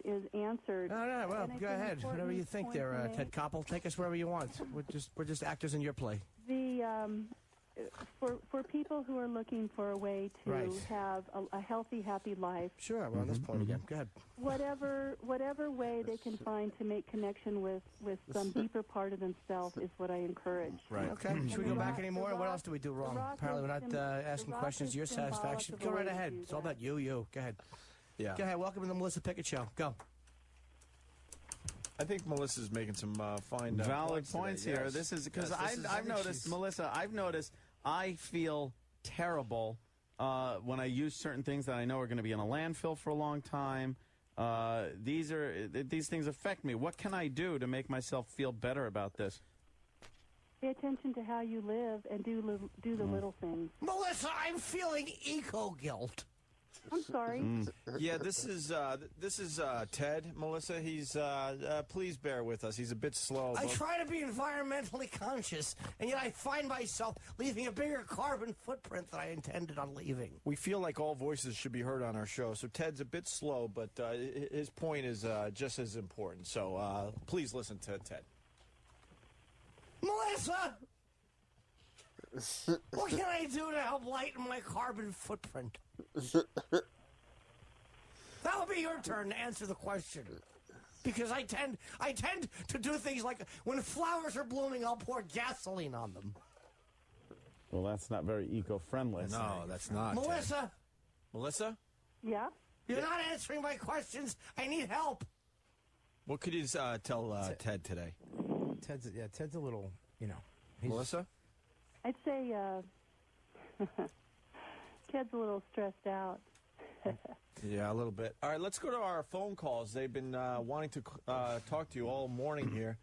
is answered. No. Well, And it's go an ahead. Whatever important you think point there, to make. Ted Koppel. Take us wherever you want. We're just actors in your play. For people who are looking for a way to have a healthy, happy life. Sure, we're on this point again. Go ahead. Whatever way they can find to make connection with some deeper part of themselves is what I encourage. Right. Okay. Should we go back anymore? What else do we do wrong? Apparently, we're not asking questions to your satisfaction. Go right ahead. It's all about you. Go ahead. Yeah. Go ahead. Welcome to the Melissa Pickett Show. Go. I think Melissa's making some fine valid points today. here. Yes. This is because Yes, I've noticed, Melissa. I've noticed I feel terrible when I use certain things that I know are going to be in a landfill for a long time. These things affect me. What can I do to make myself feel better about this? Pay attention to how you live and do the little things. Melissa, I'm feeling eco-guilt. I'm sorry. Yeah, this is Ted. Melissa, he's please bear with us. He's a bit slow. I try to be environmentally conscious, and yet I find myself leaving a bigger carbon footprint than I intended on leaving. We feel like all voices should be heard on our show. So Ted's a bit slow, but his point is just as important. So please listen to Ted. Melissa! What can I do to help lighten my carbon footprint? That'll be your turn to answer the question. Because I tend to do things like when flowers are blooming, I'll pour gasoline on them. Well, that's not very eco-friendly. No, that's not. Melissa? Ted. Melissa? Yeah? You're not answering my questions. I need help. What could you tell Ted today? Ted's a little, Melissa? I'd say Ted's a little stressed out. Yeah, a little bit. All right, let's go to our phone calls. They've been wanting to talk to you all morning here.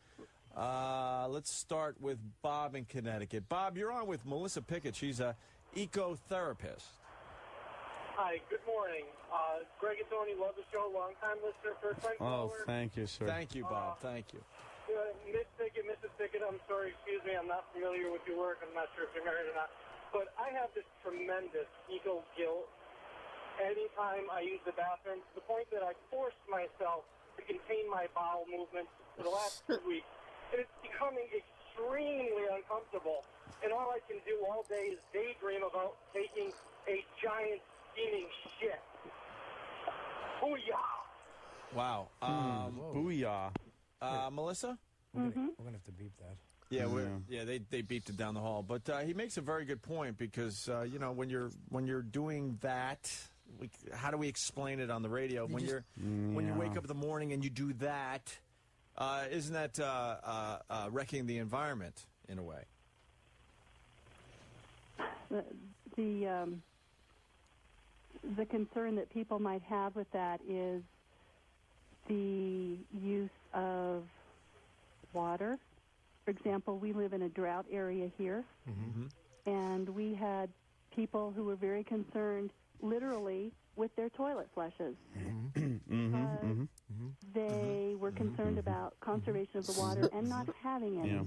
Let's start with Bob in Connecticut. Bob, you're on with Melissa Pickett. She's a ecotherapist. Hi, good morning. Greg and Tony, love the show. Long-time listener, first-time caller. Oh, thank you, sir. Thank you, Bob. Thank you. Miss Pickett, Mrs. Pickett, I'm sorry, excuse me, I'm not familiar with your work. I'm not sure if you're married or not. But I have this tremendous eco-guilt anytime I use the bathroom, to the point that I forced myself to contain my bowel movements for the last 2 weeks. And it's becoming extremely uncomfortable. And all I can do all day is daydream about taking a giant steaming shit. Booyah! Wow. Booyah. Melissa? We're gonna have to beep that. Yeah, they beeped it down the hall. But he makes a very good point because when you're doing that, how do we explain it on the radio? When you wake up in the morning and you do that, isn't that wrecking the environment in a way? The concern that people might have with that is the use of water. For example, we live in a drought area here, and we had people who were very concerned, literally, with their toilet flushes. They were concerned about conservation of the water and not having any.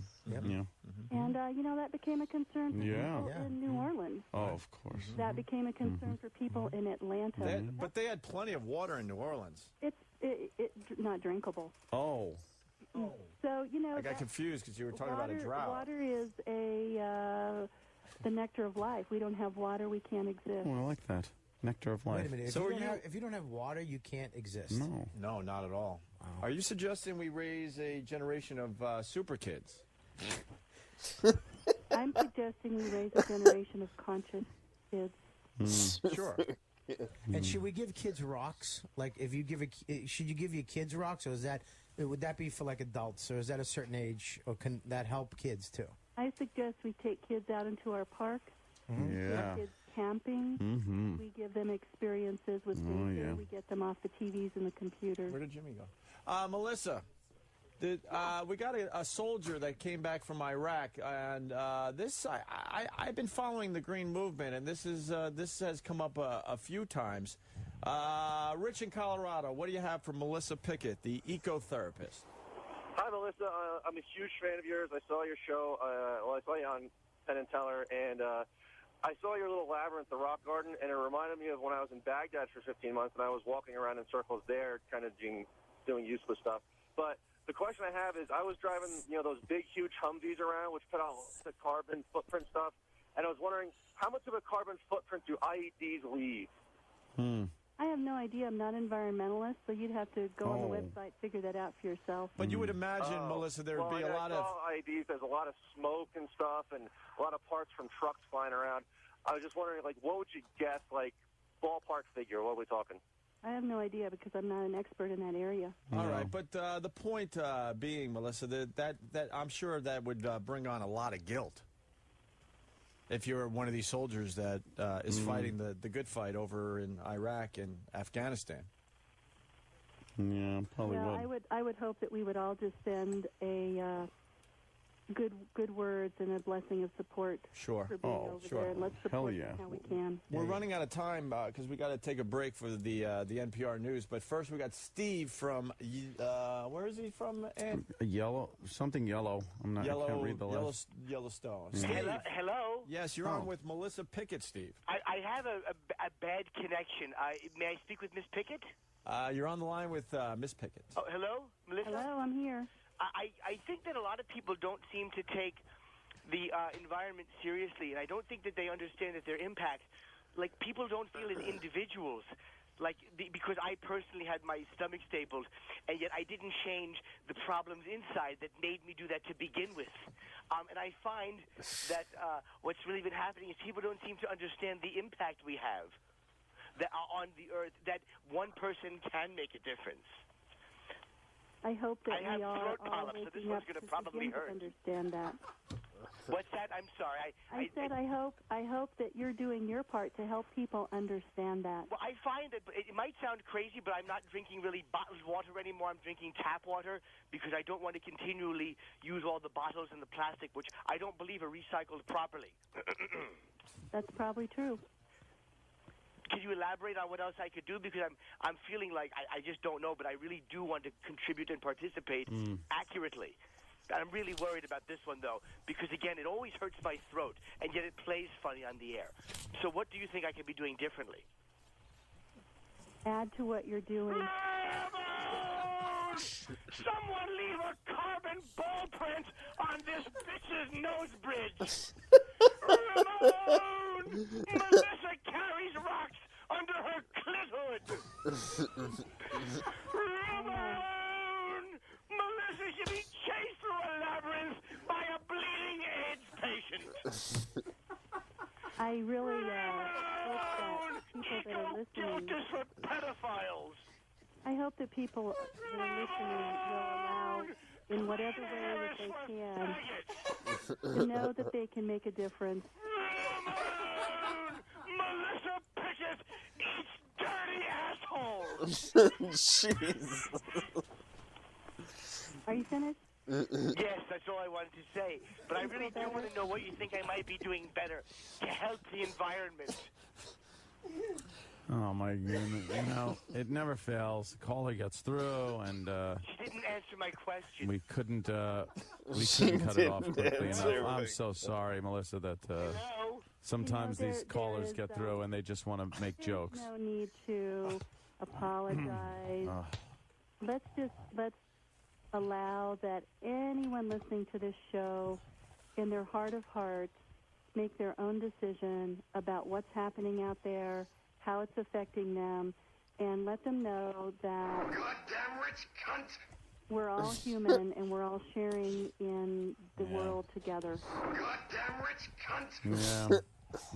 And, that became a concern for people in New Orleans. Oh, of course. That became a concern for people in Atlanta. But they had plenty of water in New Orleans. It's not drinkable. Oh. So, I got confused because you were talking about a drought. Water is the nectar of life. We don't have water, we can't exist. Oh, I like that. Nectar of life. Wait a minute. If you don't have water, you can't exist. No. No, not at all. Wow. Are you suggesting we raise a generation of super kids? I'm suggesting we raise a generation of conscious kids. Sure. And should we give kids rocks? Like, should you give your kids rocks, or would that be for like adults, or is that a certain age, or can that help kids too? I suggest we take kids out into our park. Yeah. Kids camping. We give them experiences with nature. We get them off the TVs and the computers. Where did Jimmy go? Melissa, we got a soldier that came back from Iraq, and I've been following the Green Movement, and this has come up a few times. Rich in Colorado, what do you have for Melissa Pickett, the ecotherapist? Hi, Melissa. I'm a huge fan of yours. I saw your show. I saw you on Penn and Teller, and I saw your little labyrinth, the rock garden, and it reminded me of when I was in Baghdad for 15 months, and I was walking around in circles there, kind of doing useless stuff. But the question I have is, I was driving, those big, huge Humvees around, which put out the carbon footprint stuff, and I was wondering, how much of a carbon footprint do IEDs leave? I have no idea. I'm not an environmentalist, so you'd have to go on the website, figure that out for yourself. But you would imagine, Melissa, there would be a lot of... IEDs, there's a lot of smoke and stuff, and a lot of parts from trucks flying around. I was just wondering, what would you guess, ballpark figure? What are we talking? I have no idea because I'm not an expert in that area. All right, but the point being, Melissa, that I'm sure that would bring on a lot of guilt if you're one of these soldiers that is fighting the good fight over in Iraq and Afghanistan. Yeah, probably would. I would hope that we would all just send a good words and a blessing of support. Sure. For being over there, and let's support them how we can. We're running out of time because we got to take a break for the NPR news. But first, we got Steve from where is he from? Something yellow. I can't read the list. Yellowstone. Yeah. Steve. Hello. Yes, you're on with Melissa Pickett, Steve. I have a bad connection. May I speak with Miss Pickett? You're on the line with Miss Pickett. Oh, hello, Melissa. Hello, I'm here. I think that a lot of people don't seem to take the environment seriously, and I don't think that they understand that their impact. People don't feel as individuals. Because I personally had my stomach stapled, and yet I didn't change the problems inside that made me do that to begin with. And I find that what's really been happening is people don't seem to understand the impact we have on the earth, that one person can make a difference. I hope that I have we are throat all polyps, so this waking one's up gonna to probably begin to hurt. understand that. What's that? I'm sorry. I said I hope that you're doing your part to help people understand that. Well, I find that it might sound crazy, but I'm not drinking really bottled water anymore. I'm drinking tap water because I don't want to continually use all the bottles and the plastic, which I don't believe are recycled properly. That's probably true. Could you elaborate on what else I could do? Because I'm feeling like I just don't know, but I really do want to contribute and participate accurately. I'm really worried about this one, though, because, again, it always hurts my throat, and yet it plays funny on the air. So what do you think I could be doing differently? Add to what you're doing. Someone leave a carbon ball print on this bitch's nose bridge. Ramon! Melissa carries rocks under her clitoris. Ramon! Melissa should be chased through a labyrinth by a bleeding AIDS patient. I really hope that people that are listening... Justice for pedophiles. I hope that people that are listening will allow, in whatever way that they can, to know that they can make a difference. Melissa Pickett eats dirty assholes. Jeez. Are you finished? Yes, that's all I wanted to say. But I really do want to know what you think I might be doing better to help the environment. Oh my goodness! You know, it never fails. The caller gets through, and She didn't answer my question. we couldn't cut didn't it off quickly answer enough. I'm my so sorry, Melissa. That sometimes You know, these there callers is, get through and they just want to make jokes. No need to apologize. Let's allow that anyone listening to this show, in their heart of hearts, make their own decision about what's happening out there, how it's affecting them, and let them know that Goddamn rich cunt! we're all human and we're all sharing in the world together. Goddamn rich cunt! Yeah,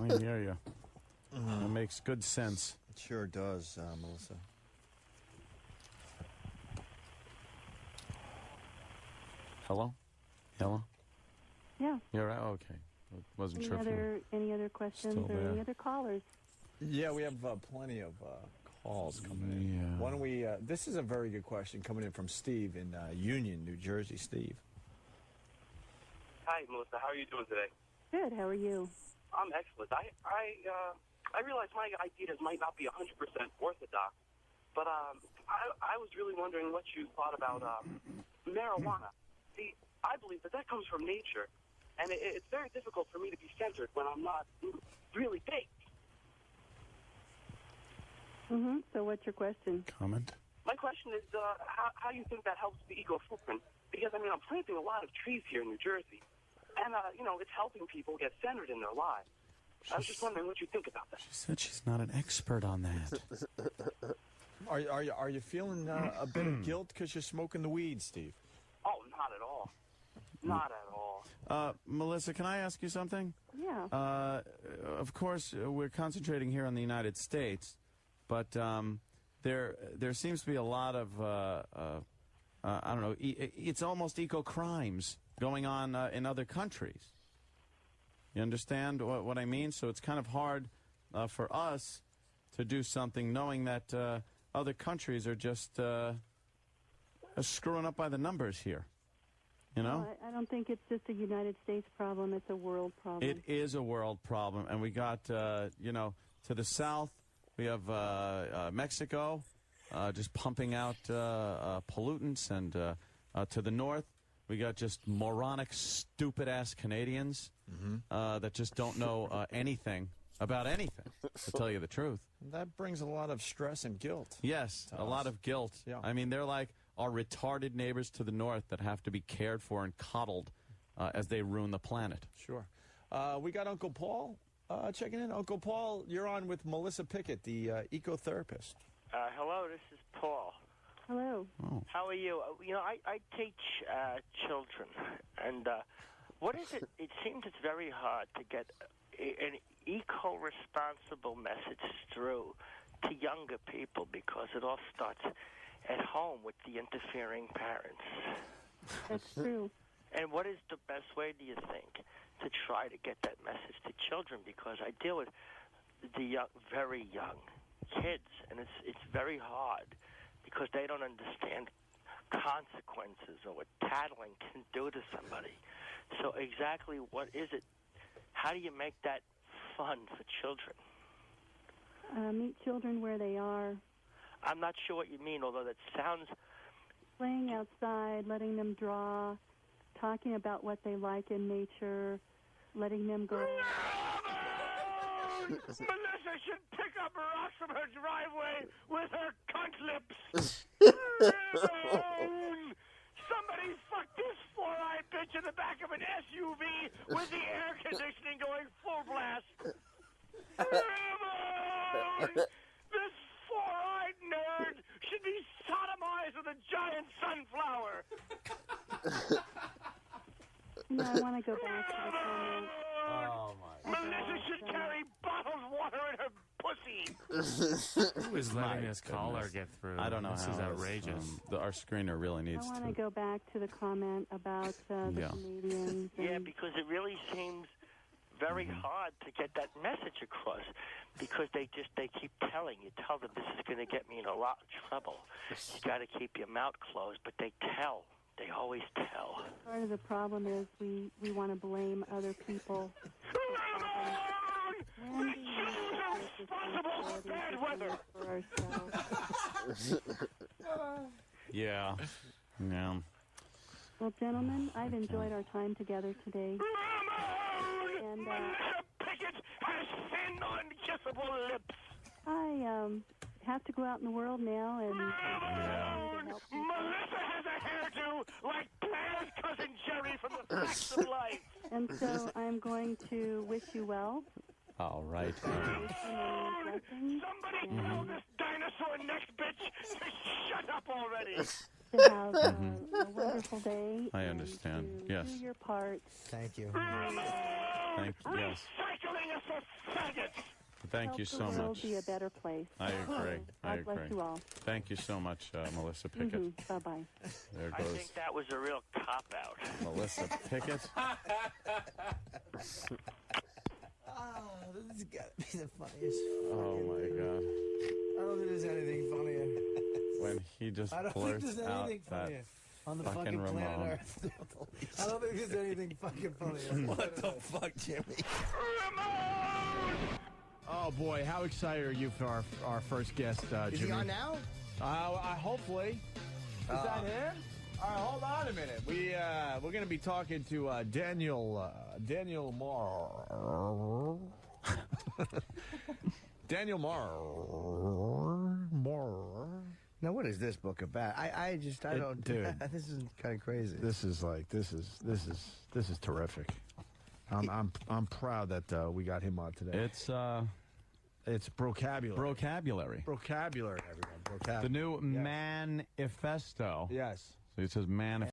I hear you. It makes good sense. It sure does, Melissa. Hello? Hello? Yeah. You're right? Okay. Wasn't sure if you Any other questions still or there. any other callers? Yeah, we have plenty of calls coming in. Yeah. Why don't we? This is a very good question coming in from Steve in Union, New Jersey. Steve. Hi, Melissa. How are you doing today? Good. How are you? I'm excellent. I realize my ideas might not be 100% orthodox, but I was really wondering what you thought about marijuana. See, I believe that comes from nature, and it's very difficult for me to be centered when I'm not really baked. So what's your question? Comment? My question is how you think that helps the eco footprint? Because, I mean, I'm planting a lot of trees here in New Jersey, and, it's helping people get centered in their lives. I was just wondering what you think about that. She said she's not an expert on that. Are you feeling a bit of guilt because you're smoking the weed, Steve? Oh, not at all. Not at all. Melissa, can I ask you something? Yeah. Of course, we're concentrating here on the United States, but there seems to be a lot of I don't know. It's almost eco crimes going on in other countries. You understand what I mean? So it's kind of hard for us to do something knowing that other countries are just screwing up by the numbers here. You know? Well, I don't think it's just a United States problem. It's a world problem. It is a world problem. And we got, to the south, we have Mexico just pumping out pollutants. And to the north, we got just moronic, stupid-ass Canadians that just don't know anything about anything, to tell you the truth. That brings a lot of stress and guilt. Yes, a lot of guilt. Yeah. I mean, they're like our retarded neighbors to the north that have to be cared for and coddled as they ruin the planet. Sure. We got Uncle Paul checking in. Uncle Paul, you're on with Melissa Pickett, the ecotherapist. Hello, this is Paul. Hello. Oh. How are you? I teach children, and what is it? It seems it's very hard to get an eco-responsible message through to younger people because it all starts at home with the interfering parents. That's true. And what is the best way, do you think, to try to get that message to children? Because I deal with the young, very young kids, and it's very hard because they don't understand consequences or what tattling can do to somebody. So exactly what is it? How do you make that fun for children? Meet children where they are. I'm not sure what you mean, although that sounds... Playing outside, letting them draw, talking about what they like in nature, letting them go. Melissa should pick up rocks from her driveway with her cunt lips. Somebody fuck this four-eyed bitch in the back of an SUV with the air conditioning going full blast. This four-eyed nerd should be sodomized with a giant sunflower. No, I want to go back to the comment. Oh, my Melissa should carry bottled water in her pussy Who is letting this caller get through? I don't know This how. is outrageous. Our screener really I needs want to. to go back to the comment about the Yeah. comedians. Yeah, and- because it really seems very hard to get that message across because they keep telling you, tell them this is going to get me in a lot of trouble. You got to keep your mouth closed, but they tell. They always tell. Part of the problem is we want to blame other people. When do we take responsibility for ourselves? Yeah. Yeah. Well, gentlemen, I've enjoyed our time together today. And Pickett has thin, unkissable lips. I have to go out in the world now and Melissa has a hairdo like Blair's cousin Jerry from the Facts of Life. and so I'm going to wish you well. All right. Somebody tell this dinosaur neck bitch to shut up already. To have a wonderful day. I understand. Yes. Do your part. Thank you. Thank you. Yes. Recycling us for faggots. Thank you so Help the world much. be a better place. I agree. I God bless agree. you all. Thank you so much, Melissa Pickett. Bye-bye. There I goes think that was a real cop-out. Melissa Pickett. This has got to be the funniest. Oh my God. I don't think there's anything funnier. When he just I don't think blurts there's out anything that funnier on the fucking fucking planet Ramon. Earth. I don't think there's anything fucking funnier. What the fuck, Jimmy? Oh boy, how excited are you for our first guest, Jimmy? Is he on now? Hopefully. Is that him? All right, hold on a minute. We're going to be talking to Daniel Marr. Daniel Marr. Now, what is this book about? I don't. Dude, This is kind of crazy. This is terrific. I'm proud that we got him on today. It's vocabulary. Vocabulary. Vocabulary, everyone. Vocabulary. The new manifesto. Yes. So it says manifesto.